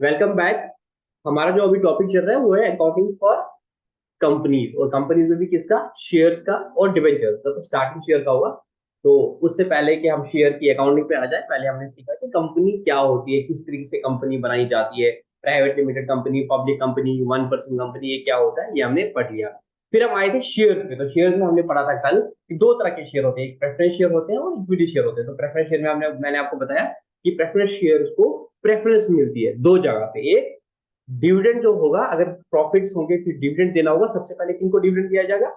Welcome back. हमारा जो अभी टॉपिक चल रहा है वो है अकाउंटिंग फॉर कंपनीज, और कंपनीज में भी किसका, शेयर्स का और डिबेंचर। तो स्टार्टिंग शेयर का होगा। तो उससे पहले कि हम शेयर की अकाउंटिंग पे आ जाए, पहले हमने सीखा कि कंपनी क्या होती है, किस तरीके से कंपनी बनाई जाती है। Private limited company, public company, 1% company, ये क्या होता है ये हमने पढ़ लिया। फिर हम आए थे शेयर्स पे। तो शेयर्स में हमने पढ़ा था कल कि दो तरह के शेयर होते हैं, एक प्रेफरेंस शेयर होते हैं और इक्विटी शेयर होते हैं। तो प्रेफरेंस शेयर में मैंने आपको बताया कि प्रेफरेंस शेयर्स को प्रेफरेंस मिलती है दो जगह पे। एक, डिविडेंड जो होगा, अगर प्रॉफिट्स होंगे फिर डिविडेंड देना होगा। सबसे पहले किनको डिविडेंड दिया जाएगा?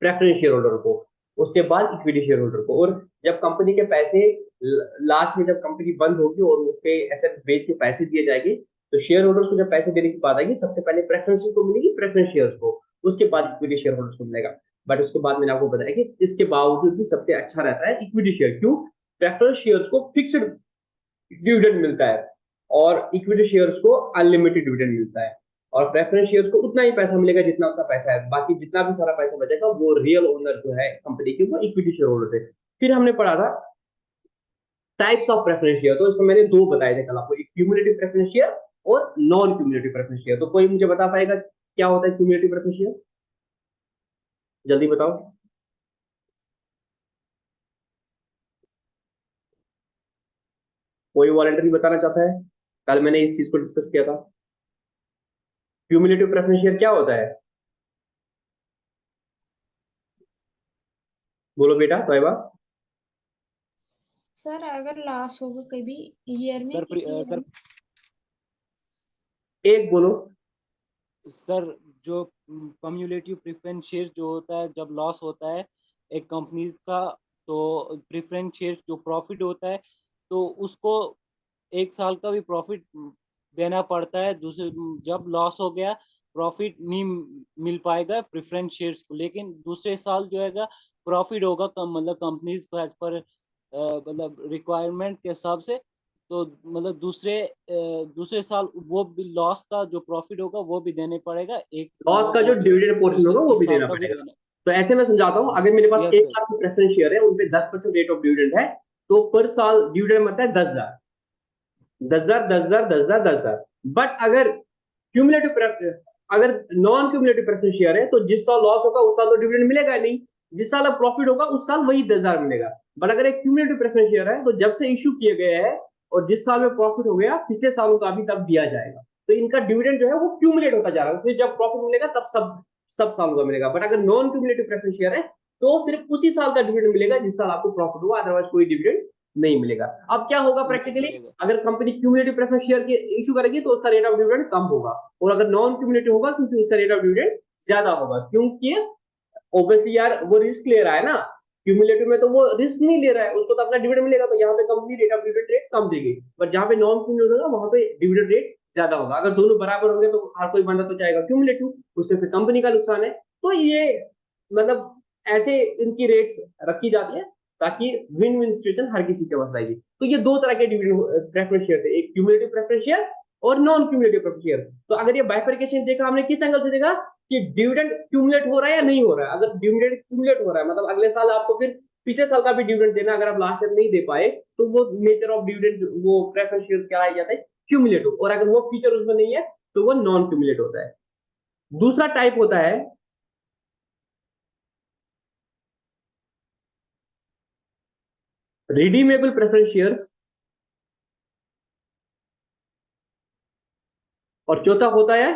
प्रेफरेंस शेयर होल्डर को। उसके बाद इक्विटी शेयर होल्डर को। और जब कंपनी के पैसे लास्ट में, जब कंपनी बंद होगी और उसके एसेट्स बेच के पैसे दिए जाएंगे, तो शेयर होल्डर्स को जब पैसे देने की बात आएगी, सबसे पहले प्रेफरेंस को मिलेगी, प्रेफरेंस शेयर्स को। उसके बाद इक्विटी शेयर होल्डर्स को मिलेगा। बट उसके बाद मैंने आपको बताया कि इसके बावजूद भी सबसे अच्छा रहता है इक्विटी शेयर। क्यों? प्रेफरेंस शेयर्स को फिक्स्ड डिविडेंड मिलता है और इक्विटी शेयर्स को अनलिमिटेड डिविडेंड मिलता है। और प्रेफरेंस शेयर्स को उतना ही पैसा मिलेगा जितना उतना पैसा है, बाकी जितना भी सारा पैसा बचेगा वो रियल ओनर जो है कंपनी के, वो इक्विटी शेयर होल्डर थे। फिर हमने पढ़ा था टाइप्स ऑफ प्रेफरेंस शेयर। तो इसमें मैंने दो बताए थे कल आपको, एक क्यूमुलेटिव प्रेफरेंस शेयर और नॉन क्यूमुलेटिव प्रेफरेंस शेयर। तो कोई मुझे बता पाएगा क्या होता है क्यूमुलेटिव प्रेफरेंस शेयर? जल्दी बताओ। कोई वॉलंटरी बताना चाहता है? कल मैंने इस चीज को डिस्कस किया था। क्यूमुलेटिव प्रेफरेंस शेयर क्या होता है? बोलो बेटा, तोयबा। सर अगर लॉस होगा कभी ईयर में सर किसी सर एक बोलो। सर जो कम्युलेटिव प्रेफरेंस शेयर जो होता है जब लॉस होता है एक कंपनीज का, तो प्रेफरेंस शेयर जो प्रॉफिट होता है तो उसको एक साल का भी प्रॉफिट देना पड़ता है। दूसरे जब लॉस हो गया, प्रॉफिट नहीं मिल पाएगा प्रेफरेंस शेयर्स को, लेकिन दूसरे साल जो है प्रॉफिट होगा मतलब कंपनीज को एज पर मतलब रिक्वायरमेंट के हिसाब से। तो मतलब दूसरे साल वो भी लॉस का जो प्रॉफिट होगा वो भी देने पड़ेगा एक, लॉस का वो जो भी डिविडेंड पोर्शन दूसरे होगा वो भी इस साल देना का भी पड़ेगा। देना। तो ऐसे मैं समझाता हूँ, अगर मेरे पास यस एक सर। लाख की प्रेफरेंस शेयर है, उनपे 10% रेट ऑफ डिविडेंड है, तो पर साल डिविडेंड बनता है 10,000। 10,000, 10,000, 10,000, 10,000। बट अगर क्यूमुलेटिव, अगर नॉन क्यूमुलेटिव प्रेफरेंस शेयर है, तो जिस साल लॉस होगा उस साल तो डिविडेंड मिलेगा नहीं। जिस साल प्रॉफिट होगा उस साल वही 10,000 मिलेगा। बट अगर एक क्यूमुलेटिव प्रेफरेंस शेयर है, तो जब से इश्यू किए गए हैं और जिस साल में प्रॉफिट हो गया, पिछले सालों का भी तब दिया जाएगा। तो इनका डिविडेंड जो है वो क्यूमुलेट होता जा रहा है, फिर जब प्रॉफिट मिलेगा तब सब सब सालों का मिलेगा। बट अगर नॉन क्यूमुलेटिव प्रेफरेंस शेयर है, तो सिर्फ उसी साल का डिविडेंड मिलेगा जिस साल आपको प्रॉफिट हुआ, अदरवाइज कोई डिविडेंड नहीं मिलेगा। अब क्या होगा नहीं प्रैक्टिकली? मिलेगा। अगर कंपनी क्यूमुलेटिव प्रेफरेंस शेयर की इशू करेगी तो उसका रेट ऑफ डिविडेंड कम होगा, और अगर नॉन क्यूमुलेटिव होगा क्योंकि उसका रेट ऑफ डिविडेंड ज्यादा होगा। क्योंकि ऑब्वियसली यार वो रिस्क ले रहा है ना। क्यूमुलेटिव में तो वो रिस्क नहीं ले रहा है, उसको तो अपना डिविडेंड मिलेगा, तो यहाँ पे company rate of dividend rate कम देगी। बट जहाँ पे नॉन क्यूमुलेटिव होगा वहां पे डिविडेंड रेट ज्यादा होगा। अगर दोनों बराबर होंगे तो हर कोई बंदा तो चाहेगा क्यूमुलेटिव, उससे फिर कंपनी का नुकसान है। तो ये मतलब ऐसे इनकी रेट्स रखी जाती है ताकि विन विन सिचुएशन हर किसी के पास आएगी। तो ये दो तरह के डिविडेंड प्रेफरेंस शेयर थे, एक क्यूमुलेटिव प्रेफरेंस शेयर और नॉन क्यूमुलेटिव प्रेफरेंस शेयर। तो अगर ये बाइफरकेशन देखा हमने किस एंगल से देखा कि डिविडेंड क्यूमुलेट हो रहा है या नहीं हो रहा है। अगर डिविडेंड क्यूमुलेट हो रहा है मतलब अगले साल आपको फिर पिछले साल का भी डिविडेंड देना, अगर आप लास्ट ईयर नहीं दे पाए तो वो नेचर ऑफ डिविडेंड, वो प्रेफरेंस शेयर्स क्या जाता है, क्यूमुलेटिव। और अगर वो फीचर उसमें नहीं है तो वो नॉन क्यूमुलेट होता है। दूसरा टाइप होता है रिडीमेबल प्रेफरेंस शेयर्स, और चौथा होता है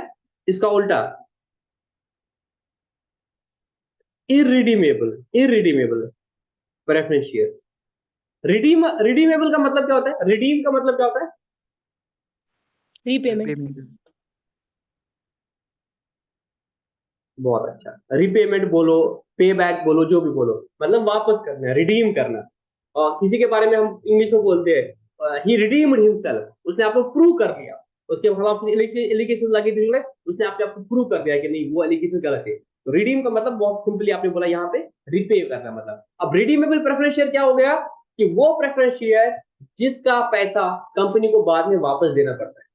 इसका उल्टा, irredeemable, irredeemable preference shares. Redeemable का मतलब क्या होता है? रिडीम का मतलब क्या होता है? रीपेमेंट। बहुत अच्छा, रिपेमेंट बोलो, पे बैक बोलो, जो भी बोलो, मतलब वापस करना, रिडीम करना। और किसी के बारे में हम इंग्लिश में बोलते हैं ही रिडीम्ड हिमसेल्फ, उसने आपको प्रूव कर दिया। उसके बाद अपनी एलिगेशन लगी थी, उसने आपने आपको प्रूव कर दिया कि नहीं वो एलिगेशन गलत है। तो रिडीम का मतलब बहुत सिंपली आपने बोला यहाँ पे रिपे करना मतलब। अब रिडीमेबल प्रेफरेंस शेयर क्या हो गया कि वो प्रेफरेंस शेयर जिसका पैसा कंपनी को बाद में वापस देना पड़ता है।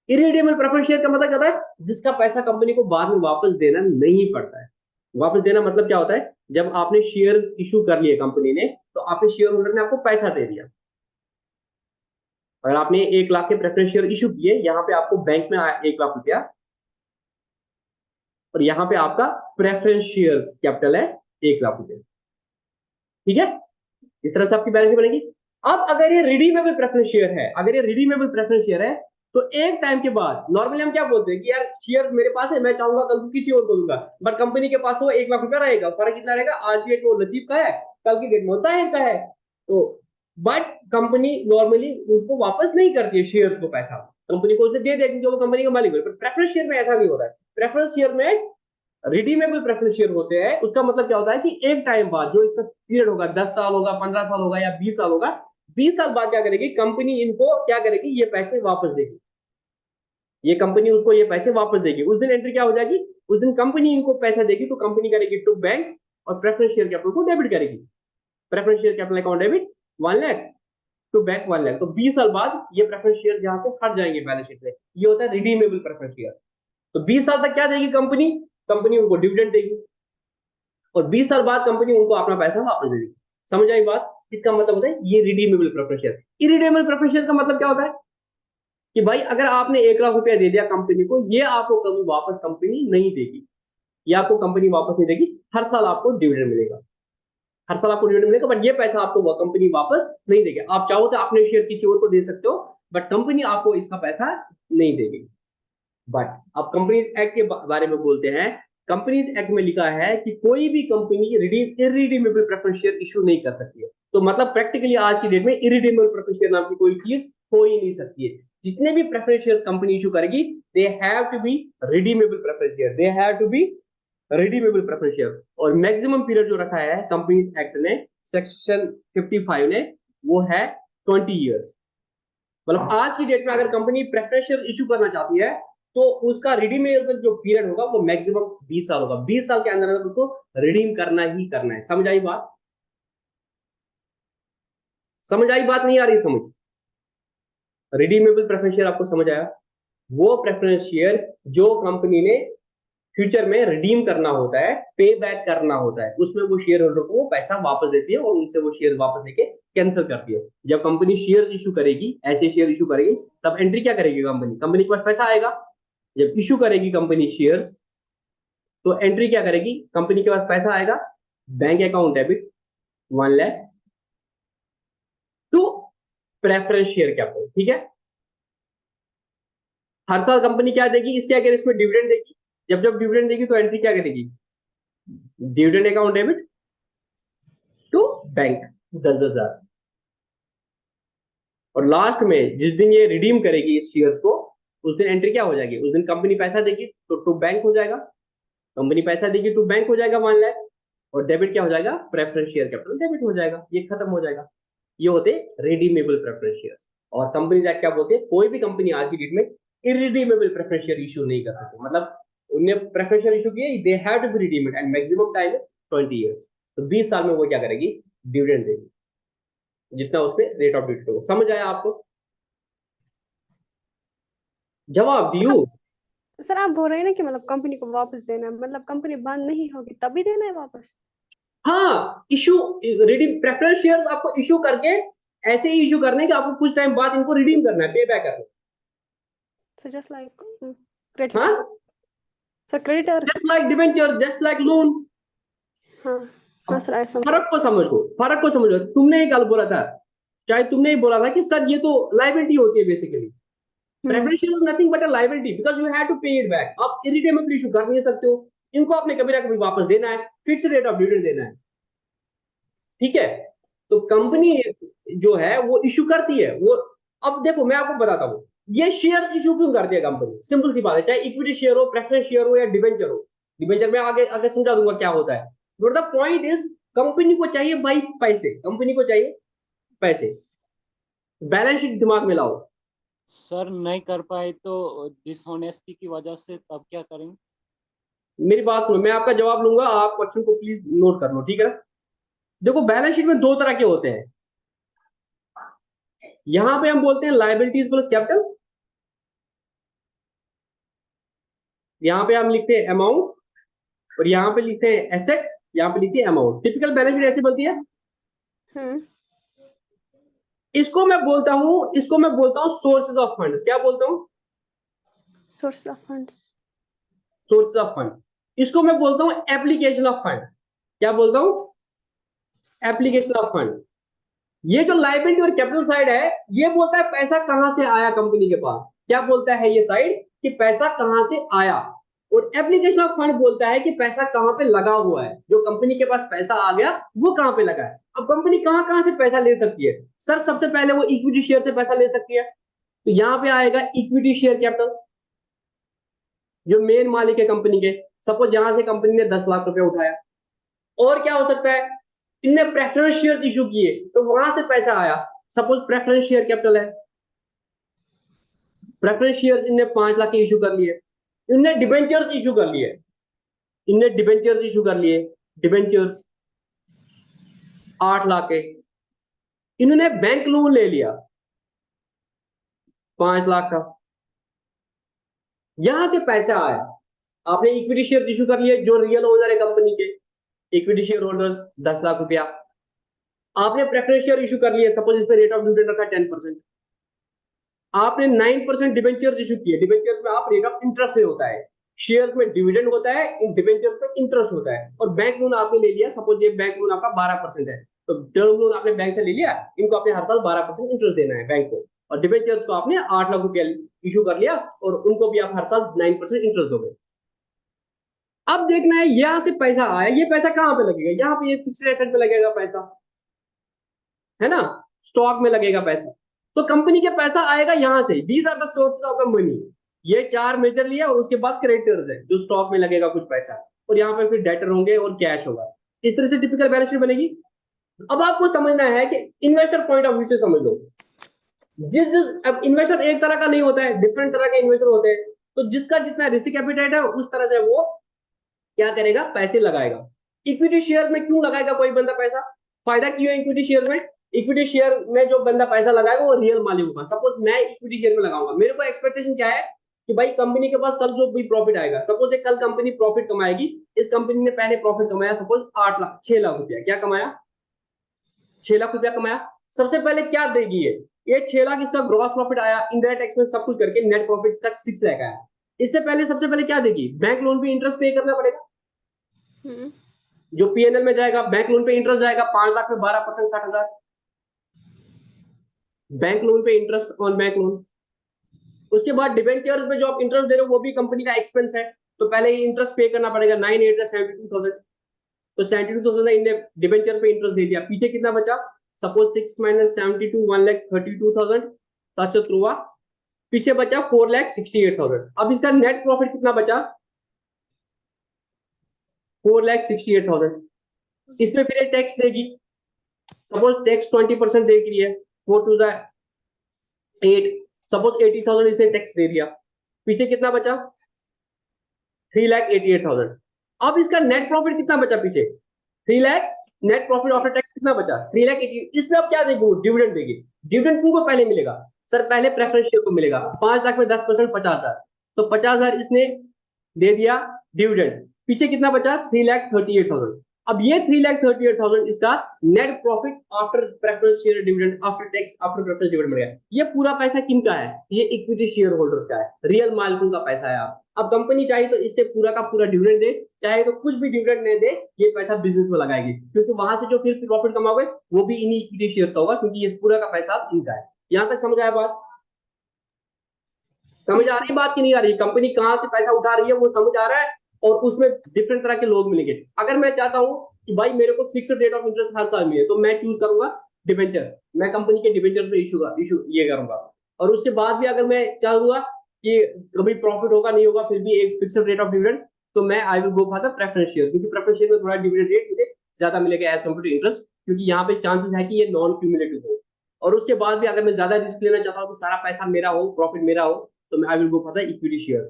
इरिडीमेबल प्रेफरेंस शेयर का मतलब क्या होता है? जिसका पैसा कंपनी को बाद में वापस देना नहीं पड़ता है। वापस देना मतलब क्या होता है? जब आपने शेयर्स इशू कर लिए कंपनी ने, तो आपके शेयर होल्डर ने आपको पैसा दे दिया। अगर आपने 1 लाख के प्रेफरेंस शेयर इशू किए, यहाँ पे आपको बैंक में आया 1 लाख रुपया, और यहाँ पे आपका प्रेफरेंस शेयर कैपिटल है 1 लाख रुपया। ठीक है, इस तरह से आपकी बैलेंस शीट बनेगी। अब अगर ये रिडीमेबल प्रेफरेंस शेयर है, अगर ये रिडीमेबल प्रेफरेंस शेयर है, तो एक टाइम के बाद नॉर्मली हम क्या बोलते हैं कि यार शेयर मेरे पास है, मैं चाहूंगा कल को किसी और को दूंगा, बट कंपनी के पास तो 1 लाख रुपया रहेगा। फर्क कितना रहेगा, आज की डेट में वो लतीफ का है, कल की डेट में वो ताहिर का है। तो बट कंपनी नॉर्मली उनको वापस नहीं करती है शेयर को, पैसा कंपनी को उसे दे देगी जो वो कंपनी का मालिक है। पर प्रेफरेंस शेयर में ऐसा नहीं होता है। प्रेफरेंस शेयर में रिडीमेबल प्रेफरेंस शेयर होते हैं। उसका मतलब क्या होता है कि एक टाइम बाद, जो इसका पीरियड होगा, 10 साल होगा, 15 साल होगा, या 20 साल होगा, 20 साल बाद क्या करेगी कंपनी, इनको क्या करेगी, ये पैसे वापस देगी। ये कंपनी उसको ये पैसे वापस देगी। उस दिन एंट्री क्या हो जाएगी, उस दिन कंपनी इनको पैसा देगी, तो कंपनी करेगी टू बैंक, और प्रेफरेंस शेयर कैपिटल को डेबिट करेगी। Preference share capital account debit 1 lakh, to bank 1 lakh. तो 20 साल बाद ये प्रेफरेंस शेयर जहां से हट जाएंगे बैलेंस शीट से, ये होता है रिडीमेबल प्रेफरेंस शेयर। तो 20 साल तक क्या देगी कंपनी, कंपनी उनको डिविडेंड देगी, और 20 साल बाद कंपनी उनको अपना पैसा वापस दे देगी। समझ आई बात? इसका मतलब होता है ये redeemable preference share. Irredeemable preference share का मतलब क्या होता है कि भाई अगर आपने 1 लाख रुपया दे दिया कंपनी को, ये आपको कभी वापस कंपनी नहीं देगी, ये आपको कंपनी वापस नहीं देगी। हर साल आपको डिविडेंड मिलेगा, हर साल आपको डिविडेंड मिलेगा, बट ये पैसा आपको कंपनी वापस नहीं देगी। आप चाहो तो अपने शेयर किसी और को दे सकते हो, बट कंपनी आपको इसका पैसा नहीं देगी। बट अब कंपनीज एक्ट के बारे में बोलते हैं। कंपनीज एक्ट में लिखा है कि कोई भी company irredeemable preference share issue नहीं कर सकती है। तो मतलब प्रैक्टिकली आज की डेट में इरिडीमेबल प्रेफरेंस शेयर नाम की कोई चीज हो ही नहीं सकती है। जितने भी प्रेफरेंस शेयर कंपनी इशू करेगी, they have to be redeemable preference share, they have to be redeemable preference share. और मैक्सिमम पीरियड जो रखा है कंपनीज एक्ट ने, सेक्शन 55 ने, वो है 20 ईयर्स। मतलब आज की डेट में अगर कंपनी प्रेफरेंस शेयर इशू करना चाहती है, तो उसका रिडीमेबल जो पीरियड होगा वो मैक्सिमम 20 साल होगा। 20 साल के अंदर उसको रिडीम करना ही करना है। समझ आई बात? समझ आई बात? नहीं आ रही समझ? रिडीमेबल प्रेफरेंस शेयर आपको समझ आया? वो प्रेफरेंस शेयर जो कंपनी ने फ्यूचर में रिडीम करना होता है, पे बैक करना होता है, उसमें वो शेयर होल्डर को पैसा वापस देती है, और उनसे वो शेयर वापस लेके कैंसिल करती है। जब कंपनी शेयर इशू करेगी, ऐसे शेयर इशू करेगी, तब एंट्री क्या करेगी कंपनी, कंपनी के पास पैसा आएगा। जब इशू करेगी कंपनी शेयर्स, तो एंट्री क्या करेगी, कंपनी के पास पैसा आएगा, bank account debit 1 lakh to preference share capital. ठीक है, हर साल कंपनी क्या देगी, इसके अगेंस्ट में डिविडेंड देगी। जब जब डिविडेंड देगी तो एंट्री क्या करेगी, dividend account debit to bank 10,000। और लास्ट में जिस दिन ये रिडीम करेगी इस शेयर को, उस दिन एंट्री क्या हो जाएगी, उस दिन कंपनी पैसा देगी तो टू बैंक हो जाएगा, कंपनी पैसा देगी टू बैंक हो जाएगा 1 लाख, और डेबिट क्या हो जाएगा, प्रेफरेंस शेयर कैपिटल डेबिट हो जाएगा, ये खत्म हो जाएगा। ये होते रिडीमेबल प्रेफरेंस शेयर्स। और कंपनी एक्ट क्या बोलते हैं, कोई भी कंपनी आज की डेट में इरिडीमेबल प्रेफरेंस शेयर इशू नहीं कर सकती। मतलब उन्हें प्रेफरेंस शेयर इशू किए, they have to be redeemed, and maximum time is 20 years. तो 20 साल में वो क्या करेगी, डिविडेंड देगी, जितना उसपे रेट ऑफ डिविडेंड होगा। समझ आया आपको? जवाब सर दियो। आप सर आप बोल रहे हैं ना कि मतलब कंपनी को वापस देना है, मतलब कंपनी बंद नहीं होगी तभी देना है वापस? हाँ, इशू रिडीम प्रेफरेंस शेयर आपको इशू करके ऐसे ही इशू करने कि आपको कुछ टाइम बाद इनको रिडीम करना है, पे बैक करना है। So just like credit. हाँ, sir creditors. Just like debenture, just like loan. हाँ हाँ सर, ऐसा फर्क को समझो, फर्क को समझो। तुमने एक गल बोला था, शायद तुमने ही बोला था कि सर ये तो लाइबिलिटी होती है basically. Preference share is nothing but a liability, because you have to pay it back. आप इरिडेमेबल इशू कर नहीं सकते हो, इनको आपने कभी ना कभी वापस देना है, फिक्स रेट ऑफ डिविडेंड देना है। ठीक है, तो कंपनी जो है वो इशू करती है वो। अब देखो मैं आपको बताता हूँ, ये शेयर इशू क्यों करती है कंपनी, सिंपल सी बात है। चाहे इक्विटी शेयर हो, प्रेफरेंस शेयर हो, या डिबेंचर हो। डिबेंचर में आगे आगे समझा दूंगा क्या होता है, but the point is company को चाहिए भाई पैसे, कंपनी को चाहिए पैसे। बैलेंस शीट दिमाग में लाओ। सर नहीं कर पाए तो डिसऑनेस्टी की वजह से तब क्या करेंगे? मेरी बात सुनो, मैं आपका जवाब लूंगा, आप क्वेश्चन को प्लीज नोट कर लो, ठीक है ना? देखो बैलेंस शीट में दो तरह के होते हैं। यहां पे हम बोलते हैं लाइबिलिटीज प्लस कैपिटल, यहां पे हम लिखते हैं अमाउंट, और यहां पे लिखते हैं एसेट, यहां पे लिखते हैं अमाउंट। टिपिकल बैलेंस शीट ऐसे बनती है। हम्म इसको मैं बोलता हूं सोर्सेज ऑफ फंड्स। क्या बोलता हूं? Source of funds. Sources of fund. इसको मैं बोलता हूं एप्लीकेशन ऑफ फंड। क्या बोलता हूं? Application of fund. ये जो लाइबिलिटी और कैपिटल साइड है, ये बोलता है पैसा कहां से आया कंपनी के पास। क्या बोलता है ये साइड? कि पैसा कहां से आया। और एप्लीकेशन ऑफ फंड बोलता है कि पैसा कहां पे लगा हुआ है। जो कंपनी के पास पैसा आ गया वो कहां पे लगा है। अब कंपनी कहां कहां से पैसा ले सकती है? सर सबसे पहले वो इक्विटी शेयर से पैसा ले सकती है, तो यहां पे आएगा इक्विटी शेयर कैपिटल, जो मेन मालिक है कंपनी के। सपोज यहां से कंपनी ने 10 लाख रुपए उठाया। और क्या हो सकता है? इनने प्रेफरेंस शेयर इशू किए तो वहां से पैसा आया। सपोज प्रेफरेंस शेयर कैपिटल है, प्रेफरेंस शेयर इनने 5 लाख के इशू कर लिए। इनने डिबेंचर्स इशू कर लिए, डिबेंचर्स 8 लाख के। इन्होंने बैंक लोन ले लिया 5 लाख का, यहां से पैसा आया। आपने इक्विटी शेयर इशू कर लिए, जो रियल ओनर है कंपनी के, इक्विटी शेयर होल्डर्स 10 लाख रुपया। आपने प्रेफरेंस शेयर इशू कर लिए, सपोज इस पे रेट ऑफ डिविडेंड रखा 10%। आपने 9% डिबेंचर्स इशू किए। डिबेंचर्स में आप रेट ऑफ इंटरेस्ट से होता है, शेयर्स में डिविडेंड होता है, इन डिबेंचर्स में इंटरेस्ट होता है। और बैंक लोन आपने ले लिया, सपोज ये बैंक लोन आपका 12% है, तो टर्म लोन आपने बैंक से ले लिया, इनको आपने हर साल 12% इंटरेस्ट देना है बैंक को। और डिबेंचर्स को आपने 8 लाख रुपया इशू कर लिया और उनको भी आप हर साल 9% इंटरेस्ट दोगे। अब देखना है यहां से पैसा आया, ये पैसा कहां पे लगेगा? यहाँ पे ये फिक्स्ड एसेट में लगेगा पैसा, है ना, स्टॉक में लगेगा पैसा। तो कंपनी के पैसा आएगा यहां से। These are the sources of the money. ये 4 मेजर लिया और उसके बाद क्रेडिटर्स है, जो स्टॉक में लगेगा कुछ पैसा, और यहाँ पे फिर डेटर होंगे और कैश होगा। इस तरह से टिपिकल बैलेंस शीट बनेगी। अब आपको समझना है कि इन्वेस्टर पॉइंट ऑफ व्यू से समझ लो। अब इन्वेस्टर एक तरह का नहीं होता है, डिफरेंट तरह के इन्वेस्टर होते हैं। तो जिसका जितना रिस्क एपिटाइट है उस तरह से वो क्या करेगा? पैसे लगाएगा। इक्विटी शेयर में क्यों लगाएगा कोई बंदा पैसा? फायदा क्यों है इक्विटी शेयर में? इक्विटी शेयर में जो बंदा पैसा लगाएगा वो रियल मालिक होगा। सपोज मैं इक्विटी शेयर में लगाऊंगा, मेरे को एक्सपेक्टेशन क्या है कि भाई कंपनी के पास कल जो भी प्रॉफिट आएगा, सपोज कल कंपनी प्रॉफिट कमाएगी। इस कंपनी ने पहले प्रॉफिट कमाया सपोज 6 लाख रुपया। क्या कमाया? 6 लाख रुपया कमाया। सबसे पहले क्या देगी ये 6 लाख इसका ग्रॉस प्रॉफिट आया, इनडायरेक्ट टैक्स में सब कुछ करके नेट प्रॉफिट का 6 लाख आया। इससे पहले सबसे पहले क्या देगी? बैंक लोन पे इंटरेस्ट पे करना पड़ेगा, जो पीएनएल में जाएगा। बैंक लोन पे इंटरेस्ट जाएगा 5 लाख में 12% 60,000। बैंक लोन पे इंटरेस्ट ऑन बैंक लोन। उसके बाद डिबेंचर्स में जो आप इंटरेस्ट दे रहे हो वो भी कंपनी का एक्सपेंस है, तो पहले इंटरेस्ट पे करना पड़ेगा। 9 8 72,000, तो 72,000 इनने डिबेंचर पे इंटरेस्ट दे दिया। पीछे कितना बचा? सपोज 6 - 72 1,32,000 700 हुआ। पीछे बचा 4,68,000। अब इसका नेट प्रॉफिट कितना बचा? 4,68,000। इसमें फिर टैक्स देगी। सपोज टैक्स 20% देख रही है, 4 to the 8, सपोज 80,000 इसने टैक्स दे दिया। पीछे कितना बचा? 3,88,000। अब इसका नेट प्रॉफिट कितना बचा? पीछे 3 lakh. Net profit after tax कितना बचा? 3,80,000। इसमें अब क्या देगी? डिविडेंड देगी। डिविडेंड किनको पहले मिलेगा? सर पहले प्रेफरेंस शेयर को मिलेगा। 5 लाख में 10% 50,000, तो 50,000 इसने दे दिया डिविडेंड। पीछे कितना बचा? 3,38,000। अब ये 3,38,000 इसका net profit after preference share dividend after tax after preference dividend मिल गया। ये पूरा पैसा किनका है? ये इक्विटी शेयर होल्डर का है, रियल मालिकों का पैसा है। अब कंपनी चाहे तो इससे पूरा का पूरा डिविडेंड दे, चाहे तो कुछ भी डिविडेंड नहीं दे, ये पैसा बिजनेस में लगाएगी, क्योंकि वहां से जो फिर प्रॉफिट कमाओगे वो भी इन्हीं इक्विटी शेयर का होगा, क्योंकि ये पूरा का पैसा इनका है। यहां तक समझ आया बात? समझ आ रही बात कि नहीं आ रही? कंपनी कहां से पैसा उठा रही है वो समझ आ रहा है, और उसमें डिफरेंट तरह के लोग मिलेंगे। अगर मैं चाहता हूं कि भाई मेरे को फिक्स्ड रेट ऑफ इंटरेस्ट हर साल मिले, तो मैं चूज करूंगा डिबेंचर। मैं कंपनी के डिबेंचर पे इशू ये करूंगा। और उसके बाद भी अगर मैं चाहूंगा कि कभी प्रॉफिट होगा नहीं होगा फिर भी एक फिक्स्ड रेट ऑफ डिविडेंड, तो मैं I will go for the preference share, क्योंकि प्रेफरेंस शेयर में थोड़ा डिविडेंड रेट मुझे ज्यादा मिलेगा एज कम्पेयर टू इंटरेस्ट, क्योंकि यहाँ पे चांसेस है कि ये नॉन क्यूमुलेटिव हो। और उसके बाद भी अगर मैं ज्यादा रिस्क लेना चाहता हूँ कि सारा पैसा मेरा हो, प्रॉफिट मेरा हो, तो मैं I will go for the equity share.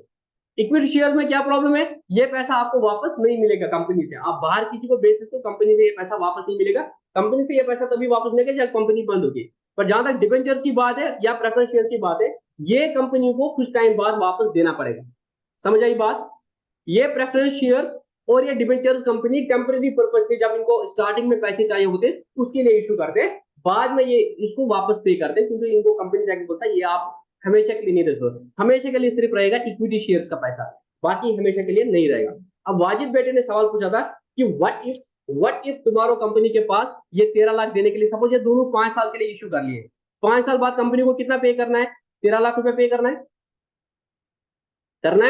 Equity share में क्या प्रॉब्लम है? ये पैसा आपको वापस नहीं मिलेगा कंपनी से। आप बाहर किसी को बेच सकते हो, कंपनी से ये पैसा वापस नहीं मिलेगा। कंपनी से ये पैसा तभी वापस मिलेगा जब कंपनी बंद होगी। पर जहां तक डिबेंचर्स की बात है या प्रेफरेंस शेयर की बात है, ये कंपनी को कुछ टाइम बाद वापस देना पड़ेगा। समझ आई बात? ये प्रेफरेंस शेयर्स और ये डिबेंचर्स कंपनी टेम्परेरी पर्पज से, जब इनको स्टार्टिंग में पैसे चाहिए होते उसके लिए इशू करते हैं, बाद में ये इसको वापस पे करते हैं, क्योंकि इनको कंपनी एक्ट बोलता है ये आप हमेशा के लिए नहीं देते हो, हमेशा के लिए सिर्फ रहेगा इक्विटी शेयर्स का पैसा, बाकी हमेशा के लिए नहीं रहेगा। अब वाजिद बेटे ने सवाल पूछा था कि व्हाट इफ तुम्हारो कंपनी के पास ये 13 लाख देने के लिए, सपोज ये दोनों 5 साल के लिए इश्यू कर लिए, 5 साल बाद कंपनी को कितना पे करना है? 13 लाख रुपए पे करना है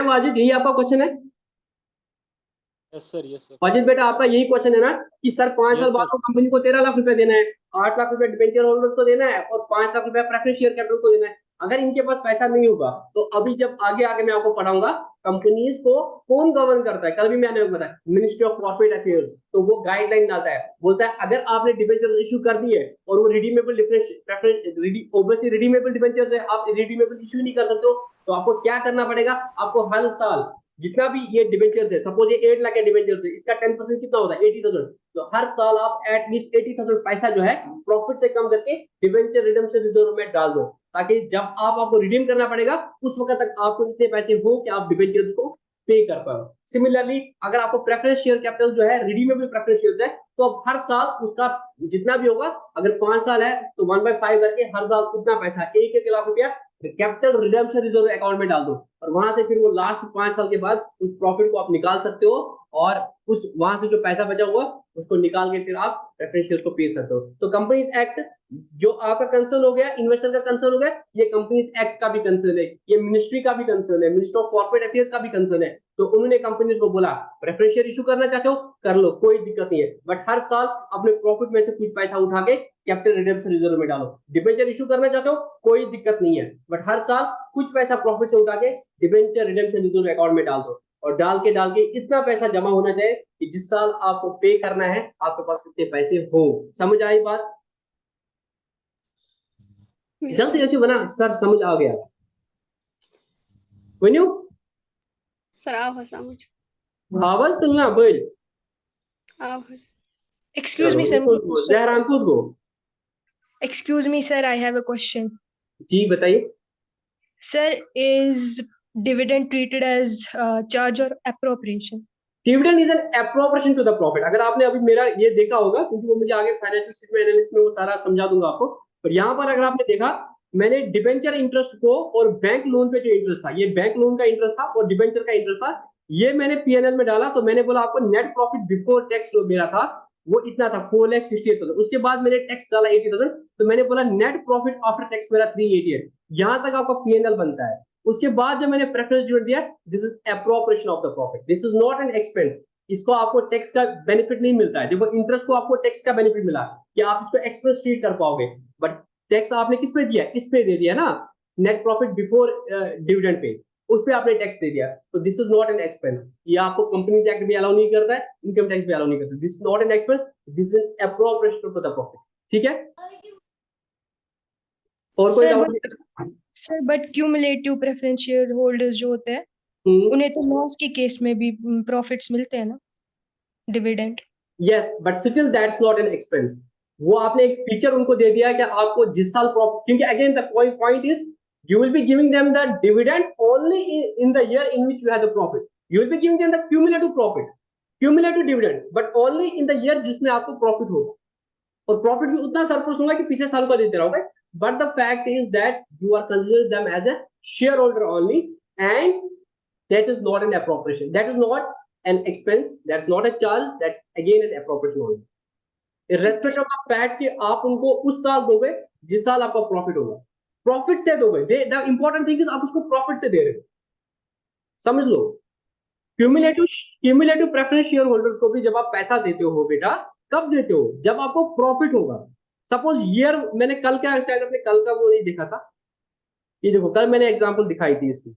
वाजिद, यही आपका क्वेश्चन है? Yes sir, yes sir. Wajid बेटा आपका यही क्वेश्चन है ना कि सर 5 Yes, साल बाद sir. तो कंपनी को 13 लाख रुपए देना है, 8 लाख रुपए डिबेंचर होल्डर्स को देना है और 5 लाख रुपए प्रेफरेंस शेयर कैपिटल को देना है। अगर इनके पास पैसा नहीं होगा तो अभी जब आगे आगे मैं आपको पढ़ाऊंगा कंपनीज को कौन गवर्न करता है, कल भी मैंने बताया मिनिस्ट्री ऑफ कॉर्पोरेट अफेयर्स, तो वो गाइडलाइन डालता है, बोलता है अगर आपने डिबेंचर इशू कर दिए और वो रिडीमेबल ऑब्वियसली रिडीमेबल डिबेंचर्स है, आप रिडीमेबल इशू नहीं कर सकते हो, तो आपको क्या करना पड़ेगा? आपको हर साल जितना भी ये डिबेंचर्स है, सपोज ये 8 लाख के डिबेंचर्स है, इसका 10% कितना होता है? 80,000। तो हर साल आप एटलीस्ट 80,000 पैसा जो है प्रॉफिट से कम करके डिबेंचर रिडेम्पशन रिजर्व में डाल दो, ताकि जब आपको रिडीम करना पड़ेगा उस वक्त तक आपको इतने पैसे हो कि आप डिबेंचर्स को पे कर पाओ। सिमिलरली अगर आपको प्रेफरेंस शेयर कैपिटल जो है रिडीमेबल प्रेफरेंस शेयर्स है, तो अब हर साल उसका जितना भी होगा, अगर 5 साल है तो 1/5 करके हर साल उतना पैसा 1 लाख रुपया कैपिटल रिडेम्पशन रिजर्व अकाउंट में डाल दो, और वहां से फिर वो लास्ट 5 साल के बाद उस प्रॉफिट को आप निकाल सकते हो, और उस वहां से जो पैसा बचा हुआ उसको निकाल के फिर आप प्रेफरेंस शेयर को पे सकते हो। तो कंपनीज एक्ट जो आपका कंसर्न हो गया, इन्वेस्टर का कंसर्न हो गया, ये कंपनीज एक्ट का भी कंसर्न है, ये मिनिस्ट्री का भी कंसर्न है, मिनिस्टर ऑफ कॉर्पोरेट अफेयर्स का भी कंसर्न है। तो उन्होंने कंपनीज को बोला प्रेफरेंस शेयर इशू करना चाहते हो कर लो, कोई दिक्कत नहीं है, बट हर साल अपने प्रॉफिट में से कुछ पैसा उठा के कैपिटल रिडेम्पशन रिजर्व में डालो। डिबेंचर इशू करना चाहते हो कोई दिक्कत नहीं है, बट हर साल कुछ पैसा प्रॉफिट से उठा के डिबेंचर रिडेम्पशन रिजर्व अकाउंट में डाल दो, और डाल के इतना पैसा जमा होना चाहिए कि जिस साल आपको पे करना है आपके पास कितने पैसे हो। समझ आई बात? जल्दी ऐसे बना सर, समझ आ गया? बन्यू सर आओ समझ आवाज तो ना बोल। आओ Excuse चलो me, sir. जहरान खुद को Excuse me, sir. I have a question. जी बताइए। Sir, is dividend treated as charge or appropriation? Dividend is an appropriation to the profit. अगर आपने अभी मेरा ये देखा होगा, क्योंकि वो मुझे आगे फाइनेंशियल स्टेटमेंट एनालिसिस में वो सारा समझा दूंगा आपको, पर यहाँ पर अगर आपने देखा मैंने डिबेंचर इंटरेस्ट को और बैंक लोन पे जो इंटरेस्ट था, ये बैंक लोन का इंटरेस्ट था और डिबेंचर का इंटरेस्ट था, ये मैंने पीएनएल में डाला। तो मैंने बोला आपको नेट प्रॉफिट बिफोर टैक्स जो मेरा था वो इतना था 4,68,000, उसके बाद मैंने टैक्स डाला 80,000, तो मैंने बोला नेट प्रॉफिट आफ्टर टैक्स मेरा 388, यहाँ तक आपका पीएनएल बनता है। उसके बाद जब मैंने प्रेफरेंस डिविडेंड दिया, this is appropriation of the profit, this is not an expense, इसको आपको टैक्स का बेनिफिट नहीं मिलता है। देखो इंटरेस्ट को आपको टैक्स का बेनिफिट मिला कि आप इसको एक्सपेंस ट्रीट कर पाओगे, बट टैक्स आपने किस पे दिया? इस पे दे दिया ना, net profit before dividend pay, उस पे आपने टैक्स दे दिया। तो this is not an expense, ये आपको कंपनीज एक्ट भी अलाउ नहीं करता है, इनकम टैक्स भी अलाउ नहीं करता। This is not an expense, this is appropriation to the profit. ठीक है, और कोई doubt? Sir but cumulative preference share holders जो होते हैं उन्हें तो लॉस के केस में भी प्रॉफिट्स मिलते हैं ना, dividend. Yes but still that's not an expense. वो आपने एक फीचर उनको दे दिया कि आपको जिस साल प्रॉफिट, क्योंकि again the point is you will be giving them the dividend only in the year in which you have the profit. You will be giving them the cumulative profit, cumulative dividend, but only in the year जिसमें आपको profit होगा, और profit भी उतना surplus होगा कि पिछले साल का देते रहोगे। But the fact is that you are consider them as a share holder only, and that is not an appropriation, that is not an expense, that's not a charge, that's again an appropriation only, irrespective of the fact कि आप उनको उस साल दोगे जिस साल आपका profit होगा, प्रॉफिट से दोगे। द इंपॉर्टेंट थिंग इज आप उसको प्रॉफिट से दे रहे हो, समझ लो। क्यूमुलेटिव प्रेफरेंस शेयर होल्डर को भी जब आप पैसा देते हो बेटा, कब देते हो? जब आपको प्रॉफिट होगा। सपोज ईयर, मैंने कल क्या शायद अपने कल का वो नहीं देखा था, ये देखो कल मैंने एग्जांपल दिखाई थी इसकी।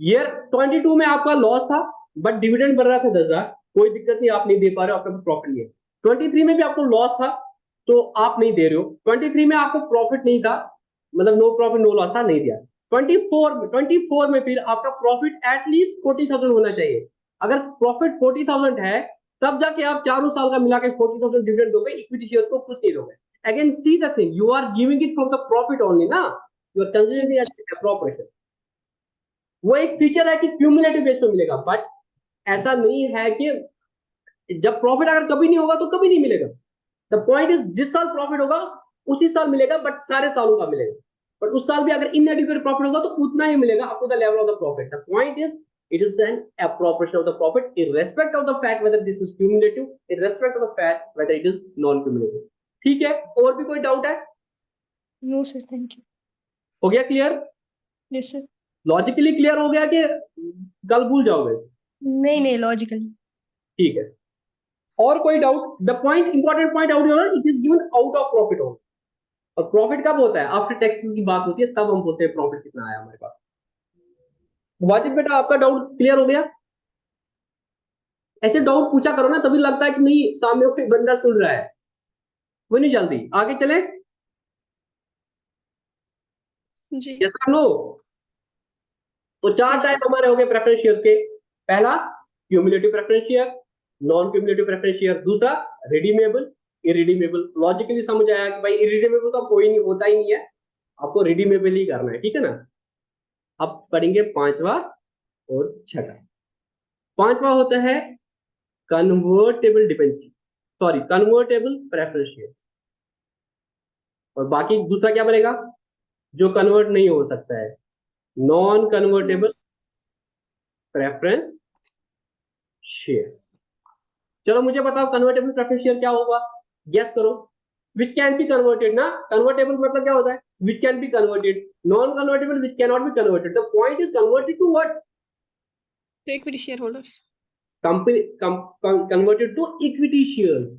ईयर 22 में आपका लॉस था बट डिविडेंड बन रहा था 10,000, कोई दिक्कत नहीं, आप नहीं दे पा रहे हो, आपका प्रॉफिट नहीं है। 23 में भी आपको लॉस था तो आप नहीं दे रहे हो। 23 में आपको प्रॉफिट नहीं था, मतलब नो प्रॉफिट नो लॉस था, नहीं दिया। 24 में फिर आपका प्रॉफिट एटलीस्ट 40,000 होना चाहिए। अगर प्रॉफिट 40,000 है तब जाके आप चारों साल का मिला के 40,000 डिविडेंड दोगे, इक्विटी शेयर को कुछ नहीं दोगे। Again see the thing, you are giving it from the profit only ना, you are considering as appropriation. वो एक फीचर है कि क्यूमुलेटिव बेस पे मिलेगा, बट ऐसा नहीं है कि जब प्रॉफिट अगर कभी नहीं होगा तो कभी नहीं मिलेगा। द पॉइंट इज जिस साल प्रॉफिट होगा उसी साल मिलेगा, बट सारे सालों का मिलेगा। बट उस साल भी अगर इनएडिक्वेट प्रॉफिट होगा तो उतना ही मिलेगा up to the level of the profit. The point is it is an appropriation of the profit irrespective of the fact whether this is cumulative, irrespective of the fact whether it is non cumulative। ठीक है, और भी कोई doubt है? No sir, thank you. हो गया clear? Yes sir. Logically clear हो गया कि कल भूल जाओगे? नहीं नहीं, लॉजिकली। ठीक है, और कोई doubt? The point, important point out here, it is given out of profit only. और प्रॉफिट कब होता है? आफ्टर टैक्सेस की बात होती है, तब हम बोलते हैं प्रॉफिट कितना आया हमारे पास। वाजिब बेटा, आपका डाउट क्लियर हो गया? ऐसे डाउट पूछा करो ना, तभी लगता है कि नहीं सामने कोई बंदा सुन रहा है। वो नहीं, जल्दी आगे चले। जी। यस और नो? तो चार टाइप हमारे हो गए प्रेफरेंस शेयर्स के। पहला cumulative preference share, non cumulative preference share. दूसरा रिडीमेबल, इरिडीमेबल। लॉजिकली समझ आया कि भाई इरिडीमेबल का कोई नहीं होता ही नहीं है, आपको रिडीमेबल ही करना है, ठीक है ना। अब पढ़ेंगे पांचवा और छठा। पांचवा होता है convertible debenture, sorry convertible preference share. और बाकी दूसरा क्या बनेगा जो कन्वर्ट नहीं हो सकता है? Non convertible preference share. चलो मुझे बताओ कन्वर्टेबल प्रेफरेंस शेयर क्या होगा, गेस करो। विच कैन बी कन्वर्टेड ना, कन्वर्टेबल मतलब क्या होता है? Which can be converted, non convertible which can not be converted. The point is converted to what? तो equity share holders. Company converted to equity shares.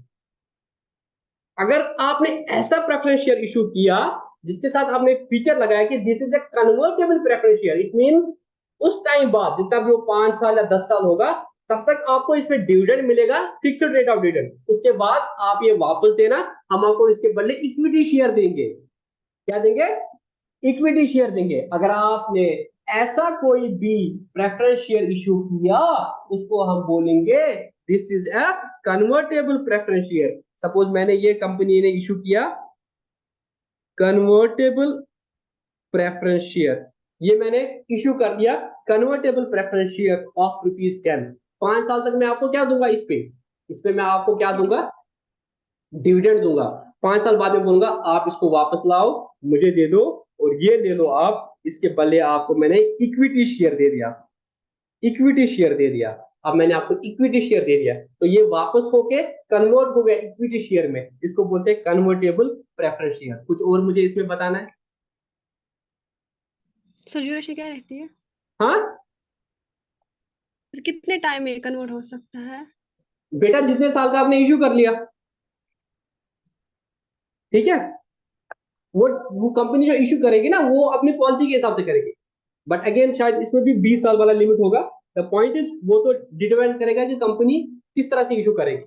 अगर आपने ऐसा प्रेफरेंस शेयर इशू किया जिसके साथ आपने फीचर लगाया कि this is a convertible preference share, it means उस टाइम बाद जितना भी वो 5 साल या 10 साल होगा तब तक आपको इसमें डिविडेंड मिलेगा, फिक्स्ड रेट ऑफ डिविडेंड। उसके बाद आप ये वापस देना, हम आपको इसके बदले इक्विटी शेयर देंगे। क्या देंगे? इक्विटी शेयर देंगे। अगर आपने ऐसा कोई भी प्रेफरेंस शेयर इशू किया उसको हम बोलेंगे this is a convertible preference share. Suppose मैंने ये कंपनी ने इशू किया कन्वर्टेबल प्रेफरेंस शेयर, ये मैंने इशू कर दिया कन्वर्टेबल प्रेफरेंस शेयर ऑफ ₹10। 5 साल तक मैं आपको क्या दूंगा? इस पे मैं आपको क्या दूंगा? डिविडेंड दूंगा। 5 साल बाद में बोलूंगा आप इसको वापस लाओ, मुझे दे दो, और ये ले लो आप, इसके बदले आपको मैंने इक्विटी शेयर दे दिया, इक्विटी शेयर दे दिया। अब मैंने आपको इक्विटी शेयर दे दिया तो ये वापस होके कन्वर्ट हो गया इक्विटी शेयर में, इसको बोलते हैं कन्वर्टेबल प्रेफरेंस शेयर। कुछ और मुझे इसमें बताना है? सर ड्यूरेशन क्या रहती है? हाँ फिर कितने टाइम में कन्वर्ट हो सकता है? बेटा, जितने साल का आपने इशू कर लिया, ठीक है। वो कंपनी जो इशू करेगी ना वो अपनी पॉलिसी के हिसाब से करेगी, बट अगेन शायद इसमें भी 20 साल वाला लिमिट होगा। द पॉइंट इज वो तो डिपेंड करेगा कि कंपनी किस तरह से इशू करेगी,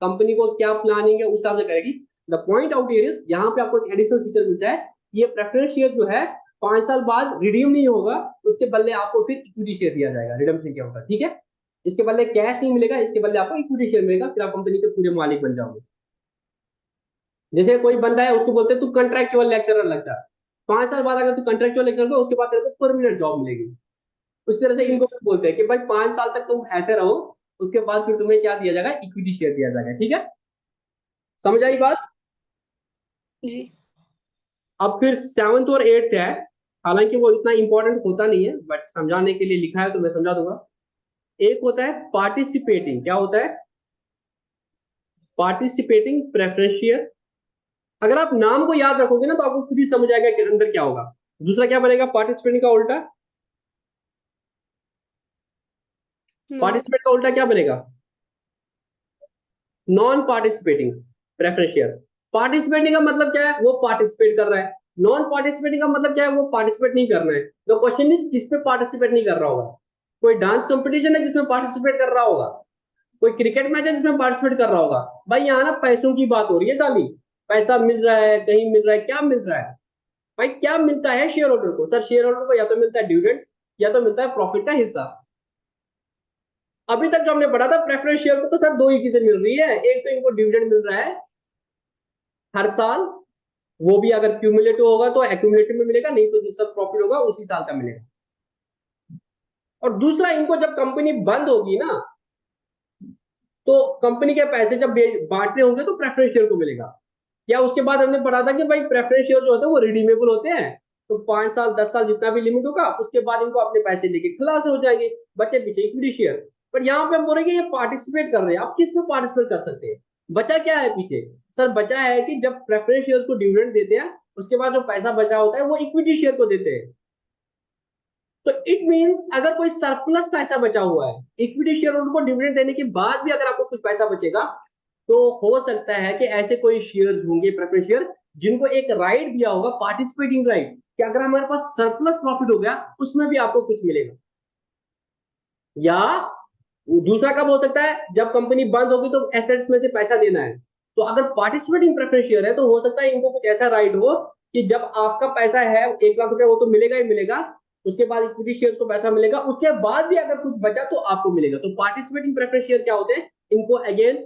कंपनी को क्या प्लानिंग है उस हिसाब से करेगी। The point out here is, यहाँ पे आपको एक एडिशनल फीचर मिलता है, ये प्रेफरेंस शेयर जो है 5 साल बाद रिडीम नहीं होगा, उसके बदले आपको फिर इक्विटी शेयर दिया जाएगा, रिडम्पशन क्या होगा, ठीक है। इसके बदले कैश नहीं मिलेगा, इसके बदले आपको इक्विटी शेयर मिलेगा, फिर आप कंपनी के पूरे मालिक बन जाओगे। जैसे कोई बंदा है उसको बोलते हैं तू कंट्रैक्चुअल लेक्चरर लग जा, 5 साल बाद अगर तू कंट्रैक्चुअल लेक्चरर हो उसके बाद तेरे को परमानेंट जॉब मिलेगी। उस तरह से इनको बोलते हैं कि भाई 5 साल तक तुम ऐसे रहो, उसके बाद फिर तुम्हें क्या दिया जाएगा? इक्विटी शेयर दिया जाएगा, ठीक है। समझ आई बात? जी। अब फिर 7th और 8th है, हालांकि वो इतना इंपॉर्टेंट होता नहीं है बट समझाने के लिए लिखा है तो मैं समझा दूंगा। एक होता है पार्टिसिपेटिंग, क्या होता है? Participating preference share. अगर आप नाम को याद रखोगे ना तो आपको खुद ही समझ आएगा कि अंदर क्या होगा। दूसरा क्या बनेगा पार्टिसिपेटिंग का उल्टा? पार्टिसिपेट का उल्टा क्या बनेगा? Non participating preference share. Participating का मतलब क्या है? वो पार्टिसिपेट कर रहा है। नॉन पार्टिसिपेटिंग का मतलब क्या है? वो पार्टिसिपेट नहीं कर रहा है। द क्वेश्चन इज किस पे पार्टिसिपेट नहीं कर रहा होगा? कोई डांस कंपटीशन है जिसमें पार्टिसिपेट कर रहा होगा, कोई क्रिकेट मैच है जिसमें पार्टिसिपेट कर रहा होगा। भाई यहाँ ना पैसों की बात हो रही है, गाली पैसा मिल रहा है, कहीं मिल रहा है, क्या मिल रहा है? भाई क्या मिलता है शेयर होल्डर को? सर शेयर होल्डर को या तो मिलता है डिविडेंड या तो मिलता है प्रॉफिट का हिस्सा। अभी तक जो हमने पढ़ा था प्रेफरेंस शेयर को तो सर दो ही चीजें मिल रही है, एक तो इनको डिविडेंड मिल रहा है हर साल, वो भी अगर क्यूमुलेटिव होगा तो एक्यूमुलेटिव में मिलेगा, नहीं तो जिस साल प्रॉफिट होगा उसी साल का मिलेगा। और दूसरा, इनको जब कंपनी बंद होगी ना तो कंपनी के पैसे जब बांटने होंगे तो प्रेफरेंस शेयर को मिलेगा। या उसके बाद हमने पढ़ा था कि भाई प्रेफरेंस शेयर जो होते हैं वो रिडीमेबल होते हैं, तो 5 साल 10 साल जितना भी लिमिट होगा उसके बाद इनको अपने पैसे लेके खलास हो जाएंगे, बच्चे पीछे इक्विटी शेयर। पर यहाँ पे हम बोल रहे हैं कि ये पार्टिसिपेट कर रहे हैं, आप किस में पार्टिसिपेट कर सकते हैं, बचा क्या है पीछे? सर बचा है कि जब प्रेफरेंस शेयर को डिविडेंड देते हैं उसके बाद जो पैसा बचा होता है वो इक्विटी शेयर को देते हैं। तो इट मींस अगर कोई सरप्लस पैसा बचा हुआ है इक्विटी शेयर होल्डर को डिविडेंड देने के बाद भी अगर आपको कुछ पैसा बचेगा, तो हो सकता है कि ऐसे कोई शेयर्स होंगे प्रेफरेंस शेयर जिनको एक राइट दिया होगा, पार्टिसिपेटिंग राइट, कि अगर हमारे पास सरप्लस प्रॉफिट हो गया उसमें भी आपको कुछ मिलेगा। या दूसरा कब हो सकता है, जब कंपनी बंद होगी तो एसेट्स में से पैसा देना है, तो अगर पार्टिसिपेटिंग प्रेफरेंस शेयर है तो हो सकता है इनको कुछ ऐसा राइट हो कि जब आपका पैसा है 1 लाख रुपया वो तो मिलेगा ही मिलेगा, उसके बाद इक्विटी शेयर को पैसा मिलेगा, उसके बाद भी अगर कुछ बचा तो आपको मिलेगा। तो पार्टिसिपेटिंग प्रेफरेंस शेयर क्या होते हैं, इनको अगेन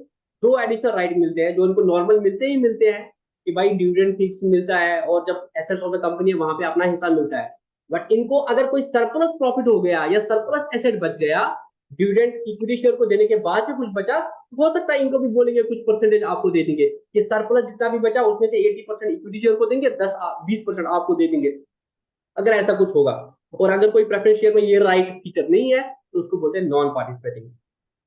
2 एडिशनल राइट मिलते हैं जो इनको नॉर्मल मिलते ही मिलते हैं कि भाई डिविडेंड फिक्स मिलता है और जब एसेट्स ऑफ द कंपनी है वहां पे अपना हिस्सा मिलता है। बट इनको अगर कोई सरप्लस प्रॉफिट हो गया या सरप्लस एसेट बच गया डिविडेंड इक्विटी शेयर को देने के बाद भी कुछ बचा, हो सकता है इनको भी बोलेंगे कुछ परसेंटेज आपको दे देंगे कि सरप्लस जितना भी बचा उसमें से 80% इक्विटी शेयर को देंगे, 10-20% आपको दे देंगे, अगर ऐसा कुछ होगा। और अगर कोई प्रेफरेंस शेयर में ये राइट फीचर नहीं है तो उसको बोलते हैं non participating.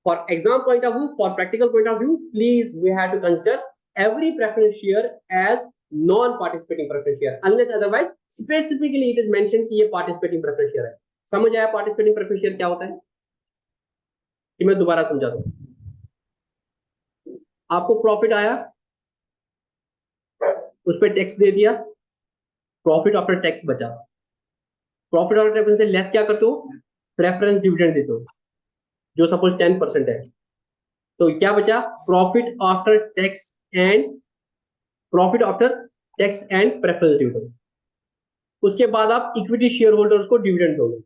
For exam point of view, for practical point of view, please we have to consider every preference share as non-participating preference share unless otherwise specifically it is mentioned कि ये participating preference share है। समझ आया participating preference share क्या होता है कि मैं दोबारा समझा दूं? आपको प्रॉफिट आया, उस पर टैक्स दे दिया, प्रॉफिट आफ्टर टैक्स बचा, प्रॉफिट आफ्टर टैक्स से लेस क्या करते हो, प्रेफरेंस डिविडेंड देते हो जो सपोज 10% है, तो क्या बचा, profit after tax and profit after tax and preference dividend. उसके बाद आप इक्विटी शेयर होल्डर्स को डिविडेंड दोगे,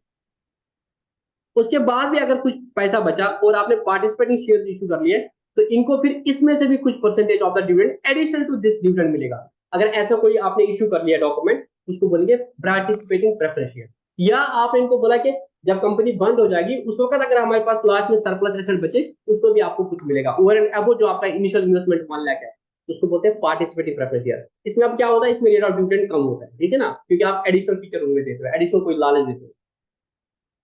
उसके बाद भी अगर कुछ पैसा बचा और आपने पार्टिसिपेटिंग शेयर इशू कर लिए तो इनको फिर इसमें से भी कुछ percentage of the dividend additional to this dividend मिलेगा। अगर ऐसा कोई आपने इशू कर लिया डॉक्यूमेंट उसको बोलेंगे पार्टिसिपेटिंग प्रेफरेंस शेयर। या आपने इनको बोला कि जब कंपनी बंद हो जाएगी उस वक्त अगर हमारे पास लास्ट में सरप्लस एसेट बचे उसको भी आपको कुछ मिलेगा ओवर एंड अबव जो आपका इनिशियल इन्वेस्टमेंट 1 लाख है, उसको बोलते हैं पार्टिसिपेटिंग प्रेफरेंस शेयर। इसमें अब क्या होता है, इसमें रेट ऑफ डिविडेंड कम होता है, ठीक है ना, क्योंकि आप एडिशनल फीचर उनमें देते हो, एडिशनल कोई लालच देते हो।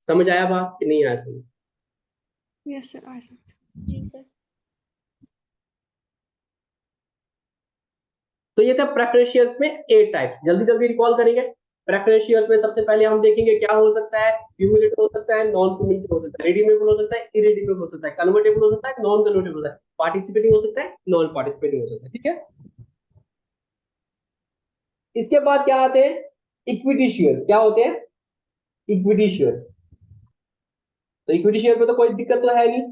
समझ आया बात कि नहीं आया समझ? यस सर, आई समझ। जी सर। तो ये था प्रेफरेंस शेयर्स में 8 टाइप, जल्दी जल्दी रिकॉल करेंगे। प्रेफरेंस शेयर्स में सबसे पहले हम देखेंगे क्या हो सकता है, क्यूमुलेटिव हो सकता है, नॉन क्यूमुलेटिव हो सकता है, रिडीमेबल हो सकता है, इरिडीमेबल हो सकता है, कन्वर्टेबल हो सकता है, नॉन कन्वर्टेबल हो सकता है, पार्टिसिपेटिंग हो सकता है, नॉन पार्टिसिपेटिंग हो सकता है, ठीक है। इसके बाद क्या आते हैं, इक्विटी शेयर्स। क्या होते हैं इक्विटी शेयर? तो इक्विटी शेयर पे तो कोई दिक्कत तो है नहीं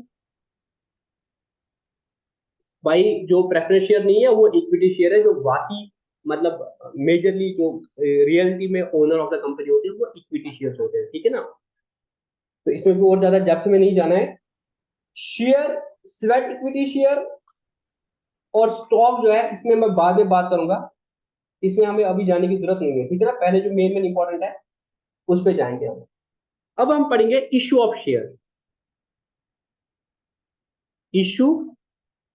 भाई, जो प्रेफरेंस शेयर नहीं है वो इक्विटी शेयर है जो बाकी मतलब मेजरली जो रियलिटी में ओनर ऑफ द कंपनी होते हैं वो इक्विटी शेयर्स होते हैं, ठीक है ना। तो इसमें भी और ज्यादा डेप्थ में नहीं जाना है। शेयर, स्वेट इक्विटी शेयर और स्टॉक जो है इसमें मैं बाद में बात करूंगा, इसमें हमें अभी जाने की जरूरत नहीं है, ठीक है ना। पहले जो मेन इंपॉर्टेंट है उस पर जाएंगे हम। अब हम पढ़ेंगे issue of share. Issue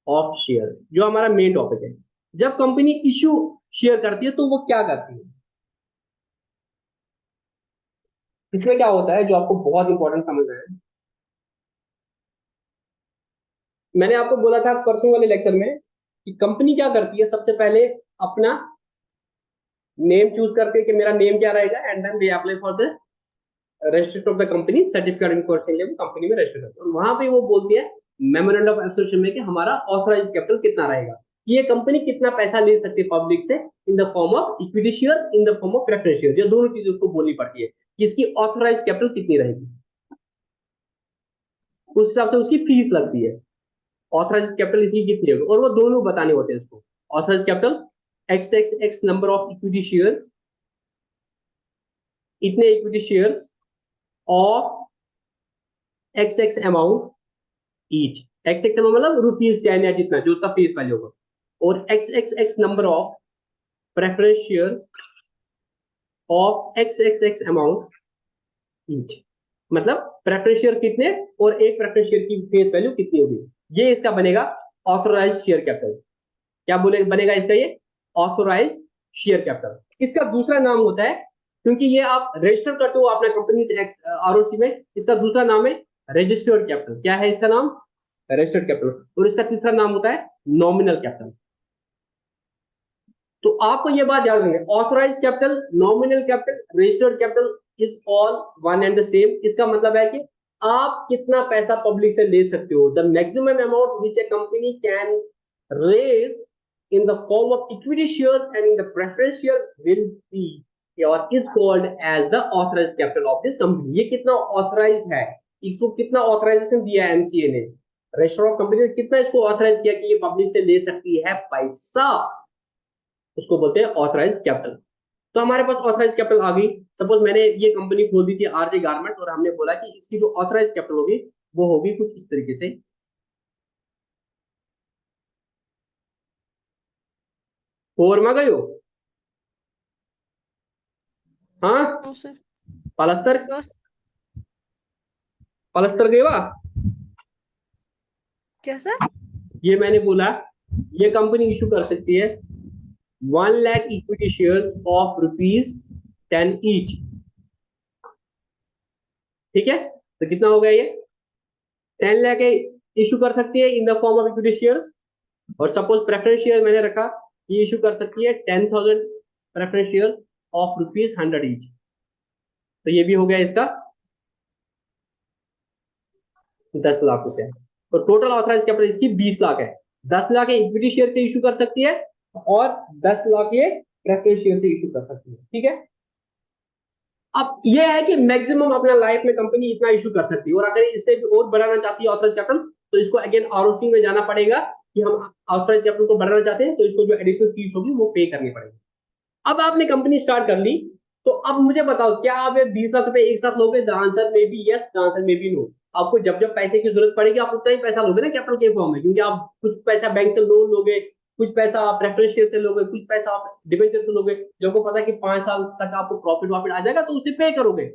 of share जो हमारा मेन टॉपिक है। जब कंपनी इशू शेयर करती है तो वो क्या करती है, इसमें क्या होता है जो आपको बहुत इंपॉर्टेंट समझना है। मैंने आपको बोला था परसों वाले लेक्चर में कि कंपनी क्या करती है, सबसे पहले अपना नेम चूज करते हैं कि मेरा नेम क्या रहेगा, and then they apply for the registration of the company, certificate incorporation company में रजिस्टर करते हैं, और वहां पे वो बोलती है मेमोरेंडम ऑफ एसोसिएशन में कि हमारा ऑथराइज कैपिटल कितना रहेगा, ये कंपनी कितना पैसा ले सकती है पब्लिक से in the form of equity share, in the form of preference share. ये दोनों चीजें उसको बोलनी पड़ती है कि इसकी ऑथराइज कैपिटल कितनी रहेगी, उस हिसाब से उसकी फीस लगती है। ऑथराइज कैपिटल इसकी कितनी होगी और वो दोनों बताने होते हैं उसको। Authorise capital x number of equity shares, इतने equity shares of x amount each, x मतलब ₹10 या जितना जो उसका फेस वैल्यू होगा, और x number of preference shares of x amount each, मतलब प्रेफरेंस शेयर कितने और एक प्रेफरेंस शेयर की फेस वैल्यू कितनी होगी, ये इसका बनेगा ऑथराइज शेयर कैपिटल। क्या बोले बनेगा इसका, ये ऑथोराइज शेयर कैपिटल। इसका दूसरा नाम होता है, क्योंकि ये आप रजिस्टर करते हो अपना कंपनीज एक्ट आरओसी में, इसका दूसरा नाम है रजिस्टर्ड कैपिटल। क्या है इसका नाम? Registered capital. और इसका तीसरा नाम होता है नॉमिनल कैपिटल। तो आपको ये बात याद रखनी है, authorise capital, nominal capital, registered capital is all one and the same. इसका मतलब है कि आप कितना पैसा पब्लिक से ले सकते हो। The maximum amount which a company can raise in the form of equity shares and in the preference share will be or is called as the authorized capital of this company। ये कितना authorise है, इसको कितना authorisation दिया है MCA ने, register of company ने कितना इसको ऑथराइज किया कि ये पब्लिक से ले सकती है पैसा, उसको बोलते हैं ऑथराइज कैपिटल। तो हमारे पास ऑथराइज कैपिटल आ गई। सपोज मैंने ये कंपनी खोल दी थी आरजे गारमेंट्स, और हमने बोला कि इसकी जो ऑथराइज कैपिटल होगी वो होगी कुछ इस तरीके से। और में गए हो? हाँ, नो सर। पलस्तर नो सर। पलस्तर गए वा? क्या सर? ये मैंने बोला ये कंपनी इशू कर सकती है 1 lakh equity share of ₹10 each. ठीक है, तो कितना हो गया ये? 10 लाख इशू कर सकती है in the form of equity shares. और सपोज प्रेफरेंस शेयर मैंने रखा, ये इशू कर सकती है 10,000 प्रेफरेंस शेयर ऑफ ₹100 ईच। तो ये भी हो गया इसका 10 लाख रुपए। तो टोटल ऑथराइज कैपिटल इसकी 20 लाख है। 10 लाख इक्विटी शेयर से इशू कर सकती है और 10 लाख ये प्रेफरेंस शेयर से इशू कर सकती है। ठीक है, अब ये है कि मैक्सिमम अपना लाइफ में कंपनी इतना इशू कर सकती है, और अगर इससे भी और बढ़ाना चाहती है ऑथराइज कैपिटल, तो इसको अगेन आरओसी में जाना पड़ेगा कि हम ऑथराइज कैपिटल को बढ़ाना चाहते हैं, तो इसको जो एडिशनल फीस होगी वो पे करनी पड़ेगी। अब आपने कंपनी स्टार्ट कर ली, तो अब मुझे बताओ क्या आप ये 20 लाख रुपए एक साथ लोगे? द आंसर में बी यस, द आंसर में बी नो। आपको जब जब पैसे की जरूरत पड़ेगी आप उतना ही पैसा लोगे ना कैपिटल के फॉर्म में, क्योंकि आप कुछ पैसा बैंक से लोन लोगे, कुछ पैसा आप प्रेफरेंस शेयर से लोगे, कुछ पैसा आप डिबेंचर से लोगे, जो आपको पता है कि 5 साल तक आपको प्रॉफिट वॉफिट आ जाएगा तो उसे पे करोगे।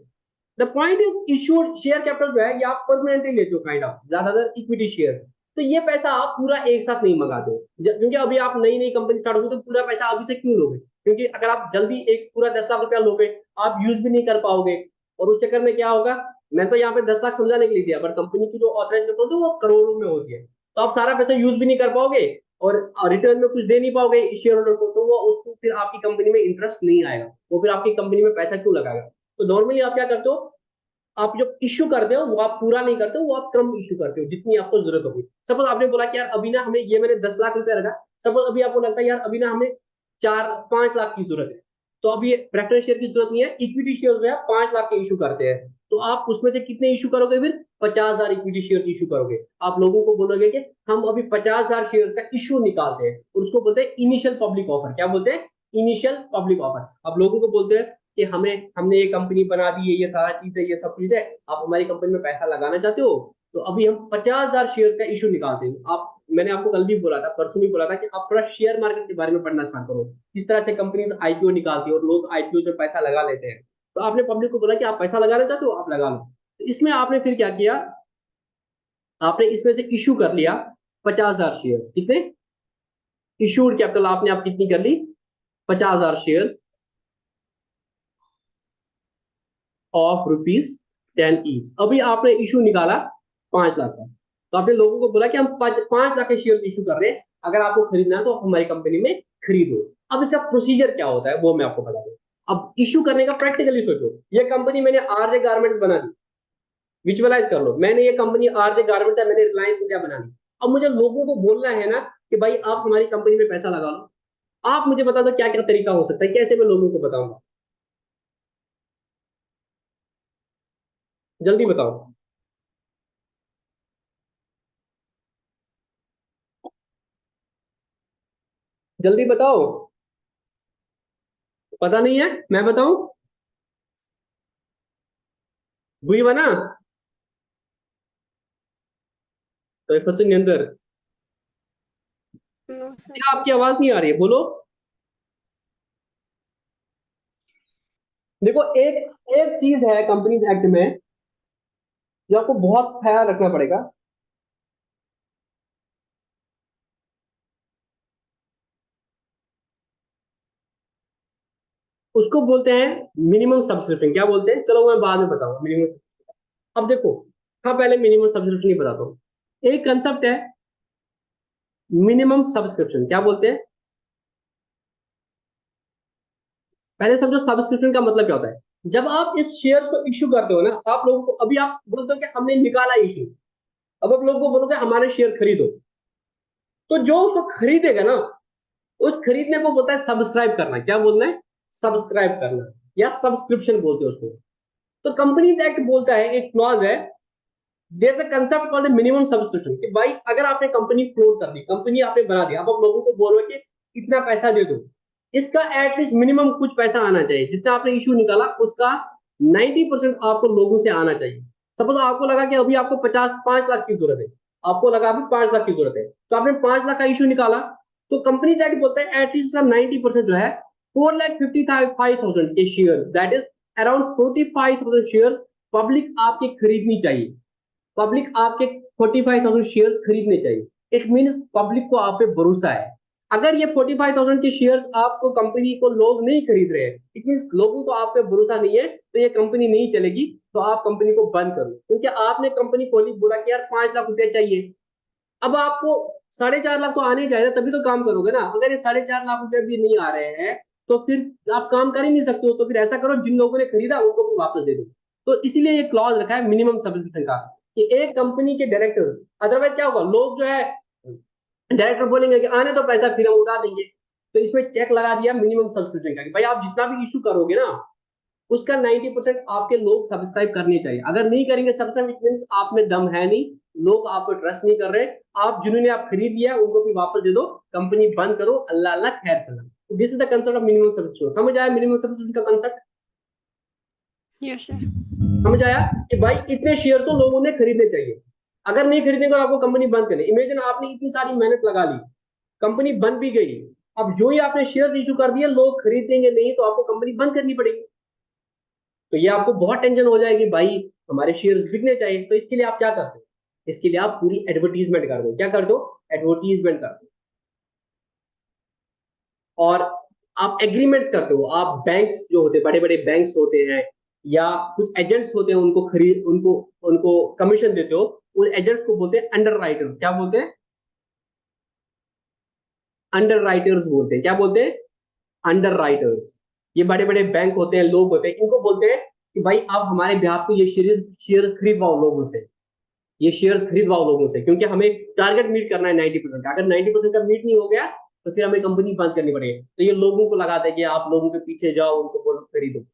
The point is issued share capital जो है ये आप परमानेंटली लेते हो, काइंड ऑफ ज्यादातर इक्विटी शेयर। तो ये पैसा आप पूरा एक साथ नहीं मंगाते हो, क्योंकि अभी आप नई नई कंपनी स्टार्ट होगी तो पूरा पैसा अभी से क्यों लोगे? क्योंकि अगर आप जल्दी एक पूरा 10 लाख रुपया लोगे आप यूज भी नहीं कर पाओगे, और उस चक्कर में क्या होगा? मैं तो यहाँ पे 10 लाख समझाने के लिए दिया, बट कंपनी की जो ऑथराइज कैपिटल होती है वो करोड़ों में होती है, तो आप सारा पैसा यूज भी नहीं कर पाओगे और रिटर्न में कुछ दे नहीं पाओगे शेयर होल्डर को, तो वो उसको फिर आपकी कंपनी में इंटरेस्ट नहीं आएगा, वो फिर आपकी कंपनी में पैसा क्यों लगाएगा? तो नॉर्मली आप क्या करते हो, आप जो इश्यू करते हो वो आप पूरा नहीं करते हो, वो आप कम इश्यू करते हो जितनी आपको जरूरत होगी। सपोज आपने बोला कि यार अभी ना हमें, ये मैंने 10 लाख रुपया रखा, सपोज अभी आपको लगता है यार अभी ना हमें 4-5 लाख की जरूरत है, तो अभी प्रेफरेंस शेयर की जरूरत नहीं है, इक्विटी शेयर जो है 5 लाख के इशू करते हैं, तो आप उसमें से कितने इशू करोगे? फिर 50,000 इक्विटी शेयर इशू करोगे। आप लोगों को बोलोगे कि हम अभी 50,000 शेयर का इशू निकालते हैं, और उसको बोलते हैं इनिशियल पब्लिक ऑफर। क्या बोलते हैं? Initial public offer. आप लोगों को बोलते हैं कि हमने ये कंपनी बना दी है, ये सारा चीज है, ये सब चीज है, आप हमारी कंपनी में पैसा लगाना चाहते हो, तो अभी हम 50,000 शेयर का इशू निकालते हैं। आप, मैंने आपको कल भी बोला था, परसों भी बोला था कि आप थोड़ा शेयर मार्केट के बारे में पढ़ना स्टार्ट करो, किस तरह से कंपनीज आईपीओ निकालती है और लोग आईपीओ में पैसा लगा लेते हैं। तो आपने पब्लिक को बोला कि आप पैसा लगाना चाहते हो, आप लगा लो। तो इसमें आपने फिर क्या किया, आपने इसमें से इशू कर लिया 50,000 शेयर। कितने? इशूड कैपिटल आपने आप कितनी कर ली? 50,000 शेयर ऑफ ₹10 ईच। अभी आपने इशू निकाला 5 लाख का, तो आपने लोगों को बोला कि हम 5 लाख के शेयर इशू कर रहे हैं, अगर आपको खरीदना है तो आप हमारी कंपनी में खरीदो। अब इसका प्रोसीजर क्या होता है वो मैं आपको बता दूं। अब इशू करने का प्रैक्टिकली सोचो, ये कंपनी मैंने आरजे गारमेंट्स बना दी, विजुअलाइज कर लो, मैंने ये कंपनी आरजे गारमेंट्स है, मैंने रिलायंस इंडिया बना दी। अब मुझे लोगों को बोलना है ना कि भाई आप हमारी कंपनी में पैसा लगा लो। आप मुझे बता दो क्या क्या तरीका हो सकता है, कैसे मैं लोगों को बताऊंगा? जल्दी बताओ, जल्दी बताओ। पता नहीं है, मैं बताऊं? बुई बना तो क्वेश्चन के अंदर नो सर। क्या आपकी आवाज नहीं आ रही है? बोलो। देखो, एक एक चीज है कंपनीज एक्ट में जो आपको बहुत ख्याल रखना पड़ेगा। इसको बोलते हैं मिनिमम सब्सक्रिप्शन। क्या बोलते हैं, चलो मैं बाद में बताऊंगा मिनिमम। अब देखो, हाँ पहले मिनिमम सब्सक्रिप्शन ही बताता हूँ। एक कंसेप्ट है मिनिमम सब्सक्रिप्शन। क्या बोलते हैं, पहले समझो सब्सक्रिप्शन का मतलब क्या होता है। जब आप इस शेयर को इश्यू करते हो ना, आप लोगों को, अभी आप बोलते हो कि हमने निकाला इश्यू, अब आप लोगों को बोलोगे हमारे शेयर खरीदो, तो जो उसको खरीदेगा ना, उस खरीदने को बोलता है सब्सक्राइब करना। क्या बोलना है, सब्सक्राइब करना, या सब्सक्रिप्शन बोलते हैं उसको। तो कंपनीज एक्ट बोलता है, एक क्लॉज है, there is a concept called minimum subscription, कि भाई अगर आपने कंपनी फ्लोट कर दी, कंपनी आपने बना दी, अब आप लोगों को बोल रहे हो कि इतना पैसा दे दो, इसका एटलीस्ट मिनिमम कुछ पैसा आना चाहिए। जितना आपने इशू निकाला उसका 90% आपको लोगों से आना चाहिए। सपोज आपको लगा कि अभी आपको 5 लाख की जरूरत है, आपको लगा अभी 5 लाख की जरूरत है, तो आपने 5 लाख का इशू निकाला, तो कंपनी एक्ट बोलता है एटलीस्ट 90% जो है 4,55,000 के share, that is around 45,000 share public आपके खरीदनी चाहिए। पब्लिक आपके 45,000 शेयर खरीदने चाहिए। इट मीन्स पब्लिक को आप पे भरोसा है। अगर ये 45,000 के शेयर्स आपको कंपनी को लोग नहीं खरीद रहे हैं, इट मीन्स लोगों को आप पे भरोसा नहीं है, तो ये कंपनी नहीं चलेगी, तो आप कंपनी को बंद करो। क्योंकि आपने कंपनी खोली, बोला कि यार 5 लाख रुपए चाहिए, अब आपको 4.5 लाख तो आने चाहिए, तभी तो काम करोगे ना। अगर ये 4.5 लाख रुपए भी नहीं आ रहे हैं, तो फिर आप काम कर ही नहीं सकते हो। तो फिर ऐसा करो, जिन लोगों ने खरीदा उनको भी वापस दे दो। तो इसीलिए ये क्लॉज रखा है मिनिमम सब्सक्रिप्शन का, कि एक कंपनी के डायरेक्टर्स, अदरवाइज क्या होगा, लोग जो है डायरेक्टर बोलेंगे कि आने तो पैसा, फिर हम उड़ा देंगे। तो इसमें चेक लगा दिया मिनिमम सब्सक्रिप्शन का, कि भाई आप जितना भी इशू करोगे ना, उसका 90% आपके लोग सब्सक्राइब करने चाहिए। अगर नहीं करेंगे सब्सक्राइब, इट मींस आप में दम है नहीं, लोग आपको ट्रस्ट नहीं कर रहे। आप जिन्होंने आप खरीद लिया उनको भी वापस दे दो, कंपनी बंद करो, अल्लाह अल्लाह खैर सलाम। This is the concept of minimum subscription. समझ आया मिनिमम सब्सक्रिप्शन का कंसेप्ट? Yes sir. समझ आया कि भाई इतने शेयर तो लोगों ने खरीदने चाहिए, अगर नहीं खरीदेंगे तो आपको कंपनी बंद करनी। इमेजिन आपने इतनी सारी मेहनत लगा ली, कंपनी बंद भी गई, अब जो ही आपने शेयर इशू कर दिए, लोग खरीदेंगे नहीं, तो आपको कंपनी बंद करनी पड़ेगी। तो ये आपको बहुत टेंशन हो जाएगी, भाई हमारे शेयर्स बिकने चाहिए। तो इसके लिए आप क्या करते हो, इसके लिए आप पूरी एडवर्टीजमेंट कर दो। क्या कर दो, एडवर्टीजमेंट कर दो। और आप एग्रीमेंट्स करते हो, आप बैंक्स जो होते हैं, बड़े बड़े बैंक्स होते हैं, या कुछ एजेंट्स होते हैं, उनको खरीद उनको उनको कमीशन देते हो। उन एजेंट्स को बोलते हैं अंडर राइटर्स। क्या बोलते हैं, अंडर राइटर्स बोलते हैं। क्या बोलते हैं, अंडर राइटर्स। ये बड़े बड़े बैंक होते हैं, लोग होते हैं, इनको बोलते हैं कि भाई आप हमारे बिहाफ पे ये शेयर्स खरीदवाओ लोगों से, ये शेयर्स खरीदवाओ लोगों से, क्योंकि हमें टारगेट मीट करना है 90% का। अगर 90% का मीट नहीं हो गया, तो फिर हमें कंपनी बंद करनी पड़ेगी। तो ये लोगों को लगाता है कि आप लोगों के पीछे जाओ, उनको बोलो खरीदो।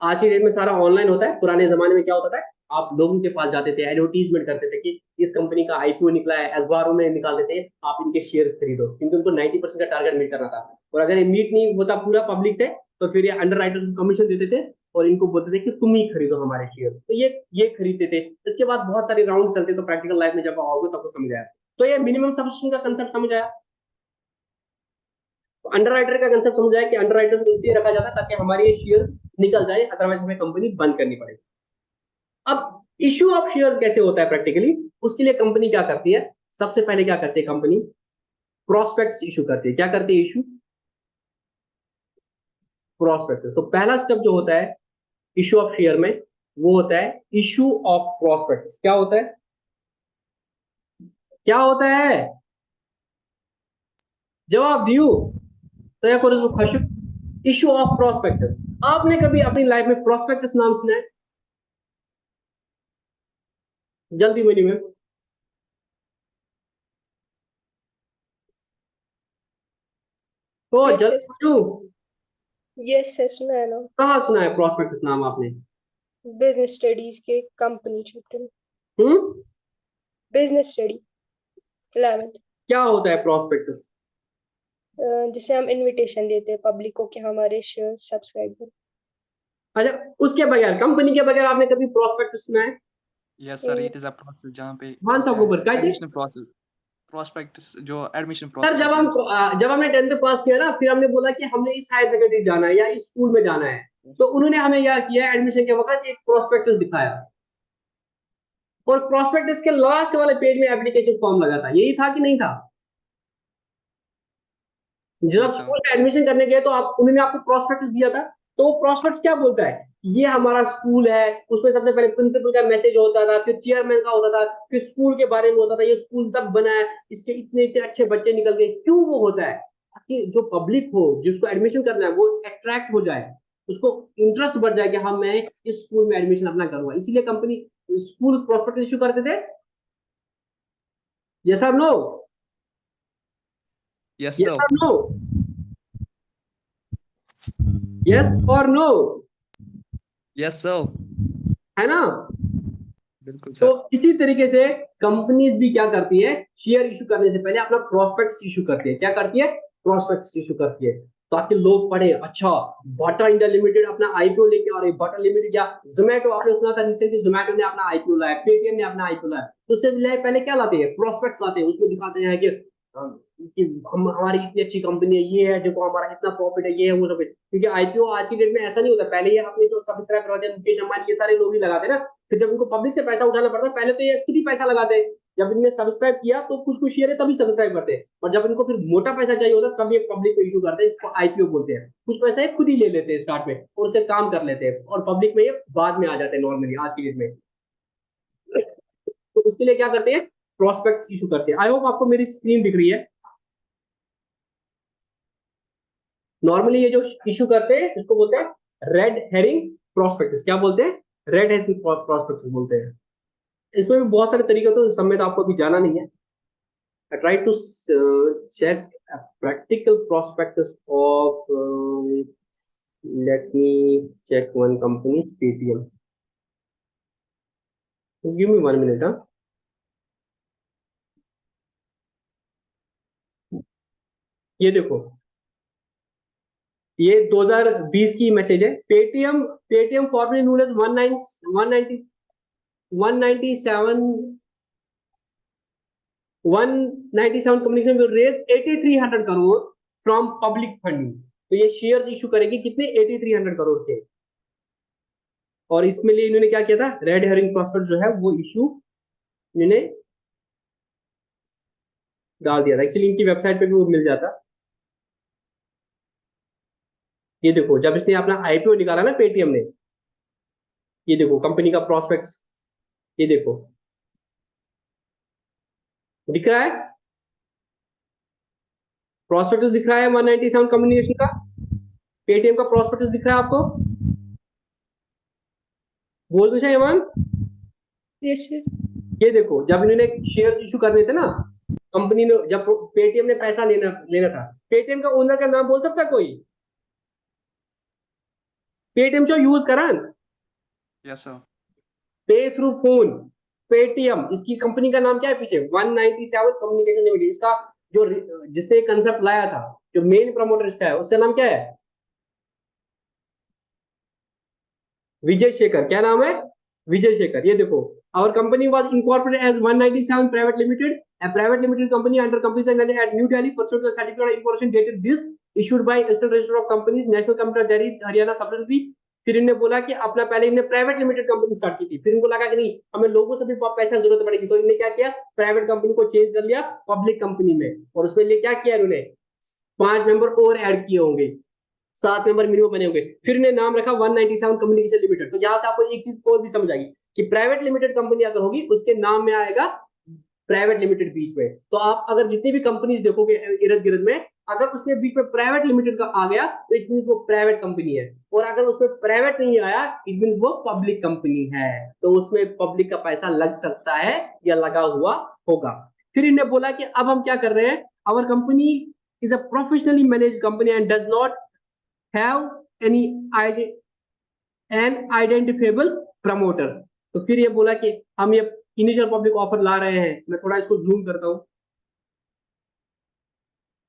आज की डेट में सारा ऑनलाइन होता है। पुराने जमाने में क्या होता था, आप लोगों के पास जाते थे, एडवर्टीजमेंट करते थे कि इस कंपनी का आईपीओ निकला है, अखबारों में निकाल देते थे, आप इनके शेयर खरीदो, क्योंकि उनको 90% का टारगेट मीट करना था। और अगर ये मीट नहीं होता पूरा पब्लिक से, तो फिर ये अंडर राइटर्स को कमीशन देते थे, और इनको बोलते थे कि तुम ही खरीदो हमारे शेयर। तो ये खरीदते थे। इसके बाद बहुत सारे राउंड चलते, तो प्रैक्टिकल लाइफ में जब आओगे तब तो समझ आया। तो ये मिनिमम सब्सक्रिप्शन का कंसेप्ट समझ आया। अंडर राइटर का कंसेप्ट समझ आया कि अंडर राइटर को इसलिए रखा जाता है ताकि हमारे ये शेयर निकल जाए, अदरवाइज हमें कंपनी बंद करनी पड़ेगी। अब इश्यू ऑफ शेयर्स कैसे होता है प्रैक्टिकली, उसके लिए कंपनी क्या करती है, सबसे पहले क्या करती है कंपनी, प्रोस्पेक्ट्स इशू करती है। क्या करती है, इशू प्रोस्पेक्ट। तो पहला स्टेप जो होता है इशू ऑफ शेयर में, वो होता है इशू ऑफ प्रोस्पेक्ट्स। क्या होता है, क्या होता है, जवाब दियो तो या करो खुश। Issue of prospectus. आपने कभी अपनी लाइफ में प्रोस्पेक्टस नाम सुना है, जल्दी बोली में, तो यस जल्दी सर। बोलूं। यस सर, सुना है ना। कहाँ सुना है प्रोस्पेक्टस नाम आपने? बिजनेस स्टडीज के कंपनी चैप्टर में। हम्म, बिजनेस स्टडी 11th। क्या होता है प्रोस्पेक्टस? जिसे हम इनविटेशन देते हैं पब्लिक को कि हमारे शेयर सब्सक्राइब करो। अच्छा, उसके बगैर, कंपनी के बगैर आपने कभी प्रोस्पेक्टस सुना है? Yes sir, it is a process जहाँ पे मान सा गोबर का एडमिशन प्रोसेस, प्रोस्पेक्टस जो एडमिशन सर, प्रोसेस जब हमने 10th पास किया ना, फिर हमने बोला कि हमने इस हायर सेकेंडरी जाना है या इस स्कूल में जाना है, तो उन्होंने हमें क्या किया, एडमिशन के वक्त एक प्रोस्पेक्टस दिखाया, और प्रोस्पेक्टस के लास्ट वाले पेज में एप्लीकेशन फॉर्म लगा था। यही था कि नहीं था? जब Yes, sir. स्कूल में एडमिशन करने गए तो आप, उन्होंने आपको प्रोस्पेक्टस दिया था, तो प्रोस्पेक्ट क्या बोलता है, ये हमारा स्कूल है, उसमें सबसे पहले प्रिंसिपल का मैसेज होता था, फिर चेयरमैन का होता था, फिर स्कूल के बारे में होता था, ये स्कूल तब बना है, इसके इतने इतने अच्छे बच्चे निकल गए। क्यों वो होता है, ताकि जो पब्लिक हो, जिसको एडमिशन करना है, वो अट्रैक्ट हो जाए, उसको इंटरेस्ट बढ़ जाए कि हाँ मैं इस स्कूल में एडमिशन अपना करूंगा। इसीलिए कंपनी स्कूल प्रोस्पेक्ट इश्यू करते थे। यस और नो? Yes, yes sir. और नो? यस और नो? Yes, sir. है ना? बिल्कुल तो सर। इसी तरीके से कंपनीज भी क्या करती है, शेयर इशू करने से पहले अपना प्रोस्पेक्ट्स इशू करती है। क्या करती है? प्रोस्पेक्ट्स इशू करती है, ताकि लोग पढ़े, अच्छा बाटा इंडिया लिमिटेड अपना आईपीओ लेके आ रही है, बाटा लिमिटेड या जोमेटो, आपने सुना था रिसेंटली जोमेटो ने अपना आईपीओ लाया, पेटीएम ने अपना आईपीओ लाया, तो उससे पहले क्या लाते हैं, प्रोस्पेक्ट्स लाते हैं, उसमें दिखाते हैं कि हम हमारी इतनी अच्छी कंपनी है, ये है देखो हमारा इतना प्रॉफिट है, ये है वो सब है। क्योंकि आईपीओ आज की डेट में ऐसा नहीं होता, पहले ये अपने जो सब्सक्राइबर होते हैं, मुकेश अंबानी, ये सारे लोग ही लगाते ना, फिर जब उनको पब्लिक से पैसा उठाना पड़ता है, पहले तो ये खुद ही पैसा लगाते हैं, जब इनने सब्सक्राइब किया तो कुछ कुछ शेयर है तभी सब्सक्राइब करते हैं, और जब इनको फिर मोटा पैसा चाहिए होता है तब ये पब्लिक को इशू करते हैं, इसको आईपीओ बोलते हैं। कुछ पैसा ये खुद ही ले लेते हैं स्टार्ट में और उससे काम कर लेते हैं, और पब्लिक में ये बाद में आ जाते हैं नॉर्मली आज की डेट में। तो उसके लिए क्या करते हैं, प्रोस्पेक्ट इशू करते हैं। आई होप आपको मेरी स्क्रीन दिख रही है। नॉर्मली ये जो इशू करते हैं इसको बोलते हैं रेड हेरिंग प्रोस्पेक्टस। क्या बोलते हैं? रेड हेरिंग प्रोस्पेक्टस बोलते हैं। इसमें भी बहुत सारे तरीके होते हैं, सब में तो आपको अभी जाना नहीं है। I try to check a practical prospectus of let me check one company, Paytm. Just give me 1 minute, huh? ये देखो, ये 2020 की मैसेज है। Paytm, Paytm formerly known as 197 communication will raise 8300 crore from public funding. तो ये shares issue करेगी कितने, 8300 करोड़ के। और इसमें लिए इन्होंने क्या किया था, रेड हेरिंग प्रॉस्पेक्ट जो है वो इशू इन्होंने डाल दिया था। एक्चुअली इनकी वेबसाइट पे भी वो मिल जाता। ये देखो, जब इसने अपना आईपीओ निकाला ना पेटीएम ने, ये देखो कंपनी का प्रॉस्पेक्ट्स, ये देखो दिख रहा है, प्रॉस्पेक्टस दिख रहा है 197 कम्युनिकेशन का, पेटीएम का प्रॉस्पेक्टस दिख रहा है आपको? बोल दो ईमान। Yes sir. ये देखो, जब इन्होंने शेयर इशू करने थे ना, कंपनी ने, जब पेटीएम ने पैसा लेना लेना था, पेटीएम का ओनर का नाम बोल सकता है कोई? पेटीएम जो यूज करा, Yes, sir. पे थ्रू फोन, पेटीएम, इसकी कंपनी का नाम क्या है पीछे, 197 कम्युनिकेशन लिमिटेड। इसका जो जिसने कंसेप्ट लाया था, जो मेन प्रमोटर इसका है, उसका नाम क्या है, विजय शेखर। क्या नाम है? विजय शेखर। ये देखो, our company was incorporated as 197 private limited, a private limited company under Companies Act at New Delhi pursuant to a certificate of incorporation dated this, issued by National Register of Companies, National Computer Delhi Haryana subsidiary। फिर इन्होंने बोला कि अपना पहले इन्होंने private limited company start की थी, फिर इनको लगा कि नहीं हमें लोगों से भी पैसा जरूरत पड़ेगी, तो इन्होंने क्या किया, प्राइवेट कंपनी को चेंज कर लिया पब्लिक कंपनी में, और उसमें लिए क्या किया इन्होंने, 5 मेंबर और ऐड किए होंगे, 7 मेंबर मिनिमम बने होंगे, फिर इन्हें नाम रखा 197 कम्युनिकेशन लिमिटेड। तो यहाँ से आपको एक चीज और भी समझ आएगी कि प्राइवेट लिमिटेड कंपनी अगर होगी उसके नाम में आएगा प्राइवेट लिमिटेड बीच में। तो आप अगर जितनी भी कंपनीज देखोगे इर्द गिर्द में, अगर उसके बीच में प्राइवेट लिमिटेड का आ गया तो इट मीन वो प्राइवेट कंपनी है, और अगर उसमें प्राइवेट नहीं आया इट मीन वो पब्लिक कंपनी है, तो उसमें पब्लिक का पैसा लग सकता है या लगा हुआ होगा। फिर इन्हें बोला कि अब हम क्या कर रहे हैं, our company is a professionally manage company and does not have any an identifiable promoter। तो फिर ये बोला कि हम ये इनिशियल पब्लिक ऑफर ला रहे हैं, मैं थोड़ा इसको जूम करता हूं।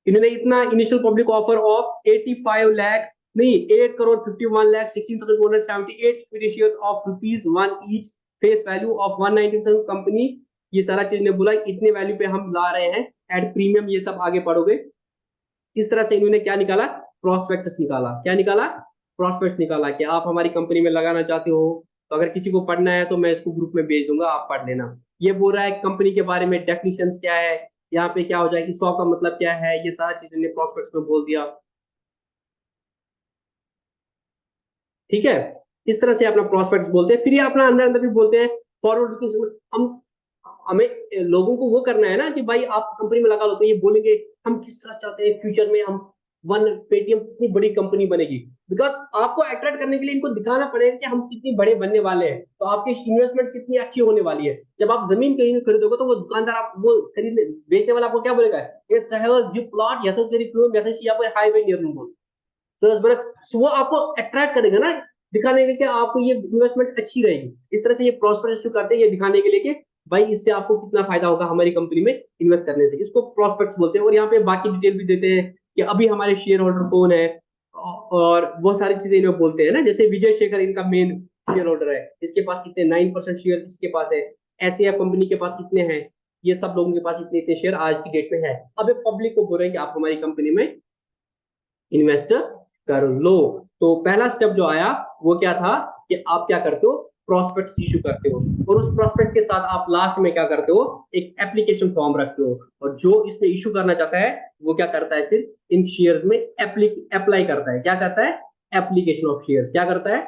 इन्होंने इतना initial public offer of 85 lakh नहीं 8 crore 51 lakh 16,478 equity shares of ₹1 each, face value of 197 company, ये सारा चीज ने बोला इतने वैल्यू पे हम ला रहे हैं एट प्रीमियम। ये सब आगे पढ़ोगे। इस तरह से इन्होंने क्या निकाला, प्रोस्पेक्टस निकाला। क्या निकाला? प्रोस्पेक्टस निकाला कि आप हमारी कंपनी में लगाना चाहते हो, तो अगर किसी को पढ़ना है तो मैं इसको ग्रुप में भेज दूंगा, आप पढ़ लेना। ये बोल रहा है कंपनी के बारे में, डेफिनेशंस क्या है, यहाँ पे क्या हो जाएगी, स्टॉक का मतलब क्या है, ये सारा चीज इन्होंने प्रोस्पेक्टस में बोल दिया। ठीक है, इस तरह से अपना प्रोस्पेक्ट्स बोलते हैं। फिर ये अपना अंदर अंदर भी बोलते हैं फॉरवर्ड। हम हमें लोगों को वो करना है ना कि भाई आप कंपनी में लगा लो, तो ये बोलेंगे हम किस तरह चाहते हैं फ्यूचर में हम वन पेटीएम कितनी बड़ी कंपनी बनेगी। बिकॉज आपको अट्रैक्ट करने के लिए इनको दिखाना पड़ेगा कि हम कितनी बड़े बनने वाले हैं, तो आपकी इन्वेस्टमेंट कितनी अच्छी होने वाली है। जब आप जमीन कहीं खरीदोगे तो वो दुकानदार आप वो खरीदने बेचने वाला आपको क्या बोलेगा, इट्स अ जिप प्लॉट यथार्थी क्यों यथाशी या हाईवे नियर नून। तो वो आपको अट्रैक्ट करेगा ना, दिखाने के कि आपको ये इन्वेस्टमेंट अच्छी रहेगी। इस तरह से ये प्रॉस्पेक्टस जो करते हैं ये दिखाने के लिए कि भाई इससे आपको कितना फायदा होगा हमारी कंपनी में इन्वेस्ट करने से, इसको प्रॉस्पेक्ट्स बोलते हैं। और यहाँ पे बाकी डिटेल भी देते हैं कि अभी हमारे शेयर होल्डर कौन है और बहुत सारी चीजें इन्हें बोलते हैं ना। जैसे विजय शेखर इनका मेन शेयर होल्डर है, इसके पास कितने 9% शेयर इसके पास है। एसएएफ कंपनी के पास कितने हैं, ये सब लोगों के पास इतने इतने शेयर आज की डेट में है। अब ये पब्लिक को बोल रहे हैं कि आप हमारी कंपनी में इन्वेस्ट कर लो। तो पहला स्टेप जो आया वो क्या था कि आप क्या करते हो, प्रोस्पेक्ट इशू करते हो, और उस प्रोस्पेक्ट के साथ आप लास्ट में क्या करते हो, एक एप्लीकेशन फॉर्म रखते हो। और जो इसमें इशू करना चाहता है वो क्या करता है, फिर इन शेयर्स में अप्लाई करता है। क्या करता है, एप्लीकेशन ऑफ शेयर्स। क्या करता है,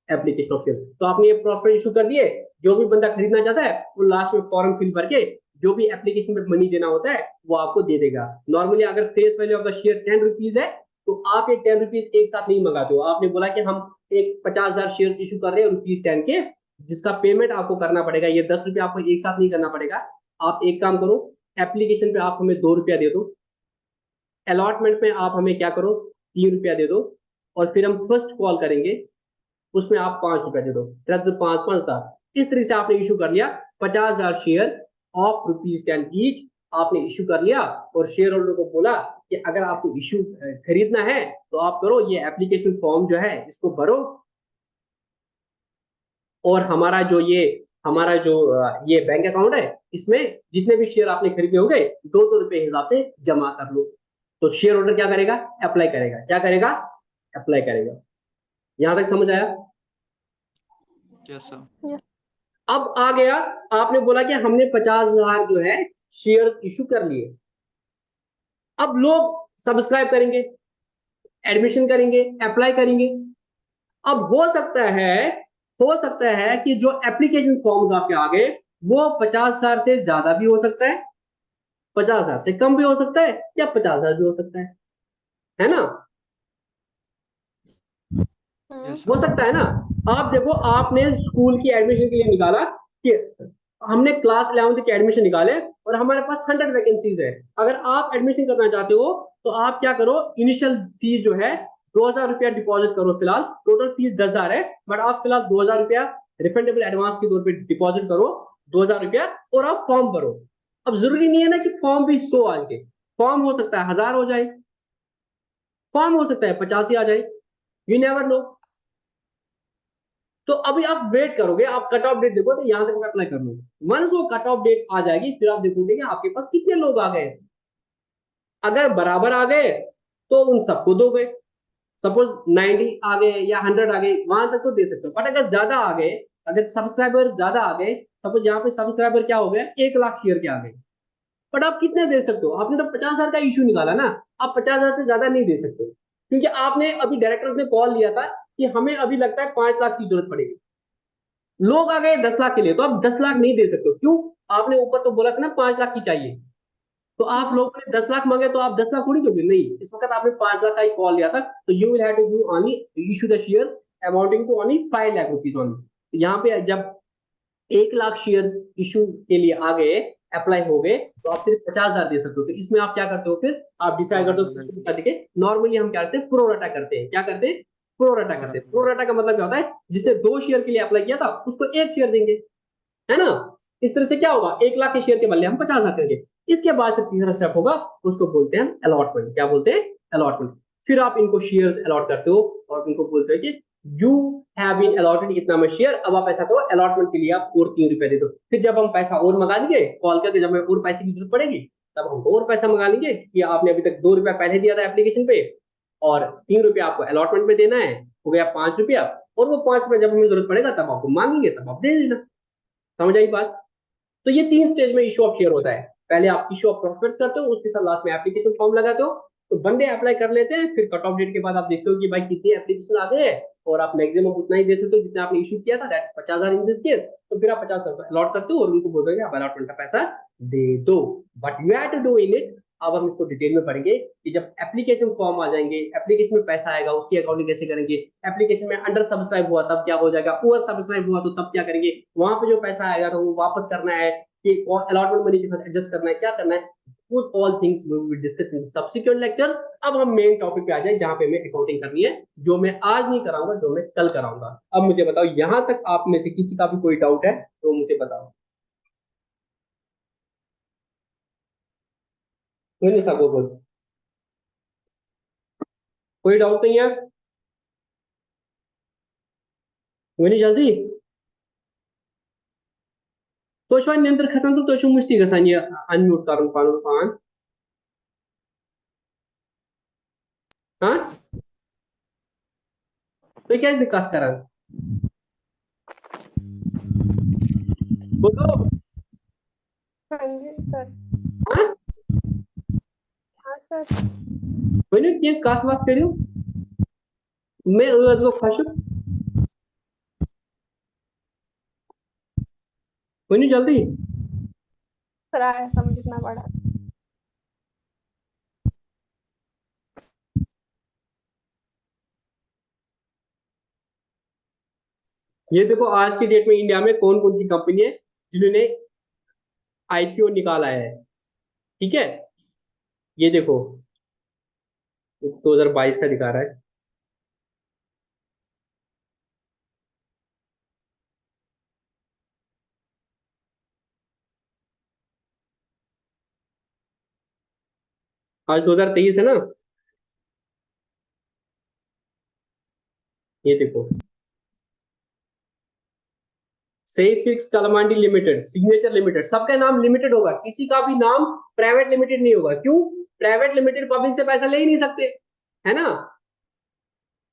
एप्लीकेशन ऑफ शेयर्स। तो आपने ये प्रोस्पेक्ट इशू कर दिए, जो भी बंदा खरीदना चाहता है वो लास्ट में फॉर्म फिल भर के जो भी एप्लीकेशन में मनी देना होता है वो आपको दे देगा। नॉर्मली अगर face value of the share 10 rupees है तो आप ये 10 रुपीज एक साथ नहीं मंगाते हो। आपने बोला कि हम एक 50,000 शेयर इशू कर रहे हैं ₹10 के, जिसका पेमेंट आपको करना पड़ेगा, ये 10 रुपये आपको एक साथ नहीं करना पड़ेगा। आप एक काम करो, एप्लीकेशन पे आप हमें ₹2 दे दो, अलॉटमेंट में आप हमें क्या करो, ₹3 दे दो, और फिर हम फर्स्ट कॉल करेंगे उसमें आप ₹5 दे दो। 5 इस तरह से आपने इशू कर लिया 50,000 शेयर ऑफ ₹10 ईच। आपने इशू कर लिया और शेयर होल्डर को बोला कि अगर आपको इशू खरीदना है तो आप करो, ये एप्लीकेशन फॉर्म जो है इसको भरो, और हमारा जो ये बैंक अकाउंट है इसमें जितने भी शेयर आपने खरीदे होंगे ₹2 हिसाब से जमा कर लो। तो शेयर होल्डर क्या करेगा, अप्लाई करेगा। क्या करेगा, अप्लाई करेगा। यहां तक समझ आया? Yes, sir. अब आ गया, आपने बोला कि हमने 50,000 जो है शेयर इशू कर लिए। अब लोग सब्सक्राइब करेंगे, एडमिशन करेंगे, अप्लाई करेंगे। अब हो सकता है कि जो एप्लीकेशन फॉर्म्स आपके आ गए वो 50,000 से ज्यादा भी हो सकता है, 50,000 से कम भी हो सकता है, या 50,000 भी हो सकता है ना? Yes, हो sir. सकता है ना। आप देखो, आपने स्कूल की एडमिशन के लिए निकाला कि हमने क्लास 11th के एडमिशन निकाले और हमारे पास 100 वैकेंसीज है। अगर आप एडमिशन करना चाहते हो तो आप क्या करो, इनिशियल फीस जो है ₹2,000 डिपॉजिट करो। फिलहाल टोटल फीस 10,000 है, बट आप फिलहाल ₹2,000 रिफंडेबल एडवांस के तौर पे डिपॉजिट करो, ₹2,000, और आप फॉर्म भरो। अब जरूरी नहीं है ना कि फॉर्म भी 100 आ जाए, फॉर्म हो सकता है 1000 हो जाए, फॉर्म हो सकता है 50 ही आ जाए, यू नेवर नो। तो अभी आप वेट करोगे, आप कट ऑफ डेट देखो तो यहां तक मैं अप्लाई कर लूंगा। वंस वो कट ऑफ डेट आ जाएगी फिर आप देखोगे कि आपके पास कितने लोग आ गए। अगर बराबर आ गए तो उन सबको दोगे, सपोज 90 आ गए या 100 आ गए, वहां तक तो दे सकते हो। बट अगर ज्यादा आ गए, अगर सब्सक्राइबर ज्यादा आ गए, सपोज यहाँ पे सब्सक्राइबर क्या हो गया, 1 लाख शेयर के आ गए, बट आप कितने दे सकते हो? आपने तो 50,000 का इशू निकाला ना, आप 50,000 से ज्यादा नहीं दे सकते, क्योंकि आपने अभी डायरेक्टर ने कॉल लिया था कि हमें अभी लगता है 5 लाख की जरूरत पड़ेगी। लोग आ गए 10 लाख के लिए, तो आप 10 लाख नहीं दे सकते हो। क्यों? आपने ऊपर तो बोला था ना 5 लाख की चाहिए, तो आप लोगों ने 10 लाख मांगे तो आप 10 लाख थोड़ी दोगे। नहीं, इस वक्त आपने 5 लाख का ही कॉल लिया था, तो you will have to do only issue the shares amounting to only 5 lakh rupees only. यहाँ पे जब 1 लाख शेयर्स इशू के लिए आ गए, अप्लाई हो गए, तो आप सिर्फ 50,000 दे सकते हो। तो इसमें आप क्या करते हो, फिर आप डिसाइड करते हो किसको कितना देके। नॉर्मली हम क्या करते हैं, प्रोराटा करते हैं। क्या करते हैं, प्रोराटा करते हैं। प्रोराटा का मतलब क्या होता है, जिसने 2 शेयर के लिए अप्लाई किया था उसको 1 शेयर देंगे, है ना। इस तरह से क्या होगा, 1 लाख के शेयर के बदले हम 50,000 करेंगे। इसके बाद फिर तीसरा स्टेप होगा, उसको बोलते हैं अलॉटमेंट। क्या बोलते हैं, अलॉटमेंट। फिर आप इनको शेयर्स अलॉट करते हो और इनको बोलते हो कि यू हैव बीन अलॉटेड इतना में शेयर। अब आप ऐसा करो, अलॉटमेंट के लिए आप और ₹3 दे दो। फिर जब हम पैसा और मंगा लेंगे कॉल करके, जब हमें और पैसे की जरूरत पड़ेगी तब हम और पैसा मंगा लेंगे कि आपने अभी तक ₹2 पहले दिया था एप्लीकेशन पे और ₹3 आपको अलॉटमेंट में देना है, हो गया ₹5। और वो ₹5 जब हमें जरूरत पड़ेगा तब आपको मांगेंगे, तब आप दे देना। समझ आई बात? तो ये 3 स्टेज में इशू ऑफ शेयर होता है। पहले आप इशू ऑफ प्रॉस्पेक्ट्स करते हो, उसके साथ लास्ट में एप्लीकेशन फॉर्म लगाते हो, तो बंदे अप्लाई कर लेते हैं। फिर कट ऑफ डेट के बाद आप देखते हो कि भाई कितनी एप्लीकेशन आ गए हैं, और आप मैक्सिमम उतना ही दे सकते हो जितना आपने इशू किया था, दैट्स 50,000 इन दिस केस। तो फिर आप 50,000 अलॉट करते हो और उनको बोल दोगे आप अलॉटमेंट का पैसा दे दो, but you have to do in it. अब हम इसको डिटेल में पढ़ेंगे कि जब एप्लीकेशन फॉर्म आ जाएंगे, एप्लीकेशन में पैसा आएगा, उसकी अकाउंटिंग कैसे करेंगे, एप्लीकेशन में अंडर सब्सक्राइब हुआ तब क्या हो जाएगा, ओवर सब्सक्राइब हुआ तो तब क्या करेंगे, वहां पे जो पैसा आएगा तो वो वापस करना है कि अलॉटमेंट मनी के साथ एडजस्ट करना है, क्या करना है, वो all things we will discuss in subsequent lectures. अब हम मेन टॉपिक पे आ जाए जहां पे हमें अकाउंटिंग करनी है, जो मैं आज नहीं कराऊंगा, जो मैं कल कराऊंगा। अब मुझे बताओ यहां तक आप में से किसी का भी कोई डाउट है तो मुझे बताओ। नहीं सब बोल, कोई डाउट नहीं है, वही जल्दी तो नंतर खसान तो मुश्ती गसान ये अनम्यूट करूँ पान पान हाँ तो क्या कथ करान बोलो हाँ जी सर। हाँ हाँ सर। वही क्या कथ वत करो मैं गो खुश वही जल्दी सर आया समझ इतना बड़ा। ये देखो आज की डेट में इंडिया में कौन कौन सी कंपनी है जिन्होंने आईपीओ निकाला है, ठीक है। ये देखो 2022 का दिखा रहा है, आज 2023 है ना। ये देखो से सिक्स कलमांडी लिमिटेड, सिग्नेचर लिमिटेड, सबका नाम लिमिटेड होगा, किसी का भी नाम प्राइवेट लिमिटेड नहीं होगा। क्यों? प्राइवेट लिमिटेड पब्लिक से पैसा ले ही नहीं सकते, है ना।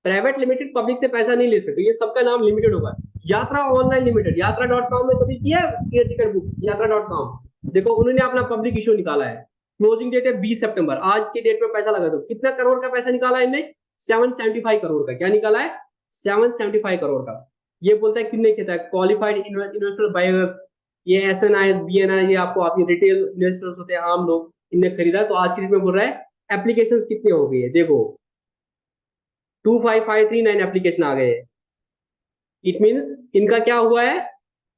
प्राइवेट लिमिटेड पब्लिक से पैसा नहीं ले सकते, ये सबका नाम लिमिटेड होगा। यात्रा ऑनलाइन लिमिटेड, यात्रा डॉट कॉम में कभी किया एयर टिकट बुक, यात्रा डॉट कॉम देखो उन्होंने अपना पब्लिक इशू निकाला है, क्लोजिंग डेट है 20 सितंबर, आज के डेट में पैसा लगा दो, कितना करोड़ का पैसा निकाला है इनने, 775 करोड़ का। क्या निकाला है? 775 करोड़ का। ये बोलता है कितने कहता है क्वालिफाइड इन्वेस्टर बायर्स, ये एस एन आई बी एन आई, ये आपको आपकी रिटेल इन्वेस्टर्स होते हैं, आम लोग, इनने खरीदा। तो आज की डेट में बोल रहा है एप्लीकेशन कितनी हो गई है, देखो 25539 एप्लीकेशन आ गए। इट मीन्स इनका क्या हुआ है,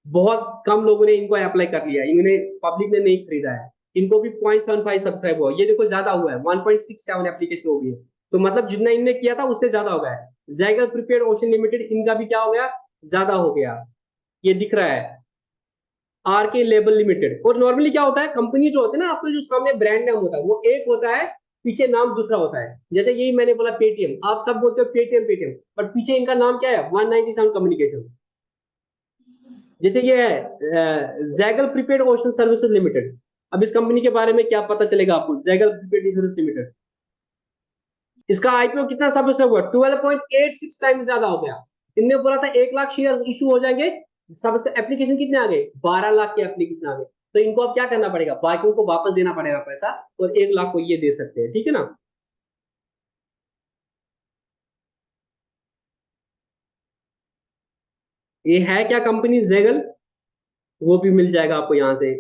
बहुत कम लोगों ने इनको अप्लाई कर लिया, इन्होंने पब्लिक ने नहीं खरीदा है, इनको भी 0.75 सब्सक्राइब हुआ। ये देखो ज्यादा हुआ है, 1.67 एप्लीकेशन हो गई है, तो मतलब जितना इनने किया था उससे ज्यादा हो गया है। जैगल प्रीपेड ओशन लिमिटेड, इनका भी क्या हो गया, ज्यादा हो गया, ये दिख रहा है। आर के लेबल लिमिटेड, और नॉर्मली क्या होता है कंपनी जो होती है ना, आपका जो सामने ब्रांड नाम होता है वो एक होता है, पीछे नाम दूसरा होता है। जैसे यही मैंने बोला पेटीएम, आप सब बोलते हो पेटीएम पेटीएम, बट पीछे इनका नाम क्या है, 197 कम्युनिकेशन। जैसे ये है Zaggle prepaid ocean services limited, अब इस कंपनी के बारे में क्या पता चलेगा आपको, जैगल प्रीपेड सर्विस लिमिटेड, इसका आईपीओ कितना समय से हुआ, 12.86 टाइम ज्यादा हो गया। इनने बोला था 1 लाख शेयर इशू हो जाएंगे, सब एप्लीकेशन कितने आ गए, 12 लाख के एप्लीकेशन आ गए। तो इनको अब क्या करना पड़ेगा, बाकियों को वापस देना पड़ेगा पैसा, और 1 लाख को ये दे सकते हैं, ठीक है ना। ये है क्या कंपनी जेगल, वो भी मिल जाएगा आपको यहाँ से।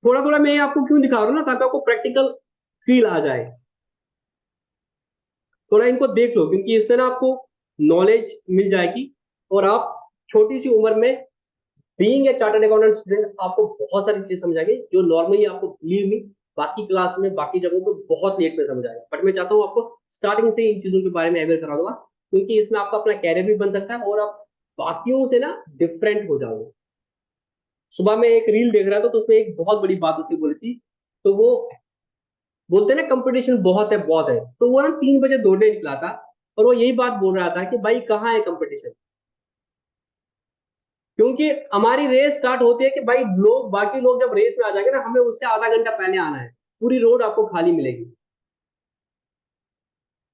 थोड़ा थोड़ा मैं आपको क्यों दिखा रहा हूँ ना, ताकि आपको प्रैक्टिकल फील आ जाए, थोड़ा इनको देख लो, क्योंकि इससे ना आपको नॉलेज मिल जाएगी, और आप छोटी सी उम्र में being a chartered accountant student आपको बहुत सारी चीज समझ आएगी, जो नॉर्मली आपको बिलीव मी बाकी क्लास में बाकी जगहों पे बहुत लेट में समझ आएगा। बट मैं चाहता हूँ आपको स्टार्टिंग से इन चीजों के बारे में अवेयर करा दूंगा, क्योंकि इसमें आपका अपना कैरियर भी बन सकता है और आप बाकियों से ना डिफरेंट हो जाओगे। सुबह में एक रील देख रहा था तो उसमें एक बहुत बड़ी बात उसने बोली थी, तो वो बोलते हैं ना कंपटीशन बहुत है, तो वो ना 3 बजे दौड़ने निकला था, और वो यही बात बोल रहा था कि भाई कहाँ है कंपटीशन, क्योंकि हमारी रेस स्टार्ट होती है कि भाई लोग बाकी लोग जब रेस में आ जाएंगे ना, हमें उससे आधा घंटा पहले आना है, पूरी रोड आपको खाली मिलेगी।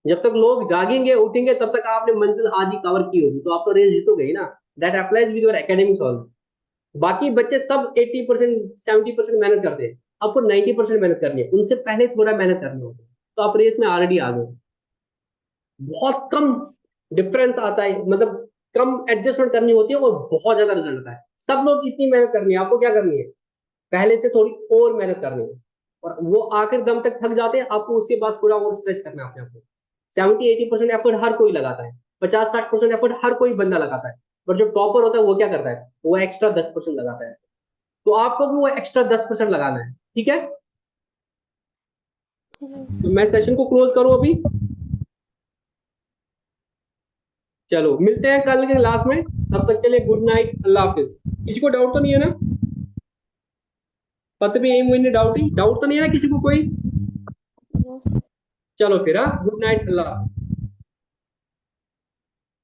जब तक लोग जागेंगे उठेंगे तब तक आपने मंजिल आधी कवर की होगी, तो आप तो रेस जीतोगे ही ना। That applies with your academics also. बाकी बच्चे सब 80% 70% मेहनत करते हैं, आपको 90% मेहनत करनी है, उनसे पहले थोड़ा मेहनत करनी होगी, तो आप रेस में ऑलरेडी आ गए। बहुत कम डिफरेंस आता है, मतलब कम एडजस्टमेंट करनी होती है और बहुत ज्यादा रिजल्ट आता है। सब लोग इतनी मेहनत करनी है, आपको क्या करनी है, पहले से थोड़ी और मेहनत करनी है, और वो आखिर दम तक थक जाते हैं, आपको उसके बाद पूरा और स्ट्रेच करना है अपने आप को। 70-80% एफर्ट हर कोई लगाता है, 50-60% एफर्ट हर कोई बंदा लगाता है, पर जो टॉपर होता है वो क्या करता है, वो एक्स्ट्रा 10% लगाता है। तो आपको भी वो एक्स्ट्रा 10% लगाना है, ठीक है। तो मैं सेशन को क्लोज करूं अभी। चलो मिलते हैं कल के क्लास में, तब तक के लिए गुड नाइट, अल्लाह हाफिज। किसी को डाउट तो नहीं है ना, पता भी एम डाउट तो नहीं है ना किसी को कोई। चलो फिर, हाँ, गुड नाइट, अल्लाह हाफिज।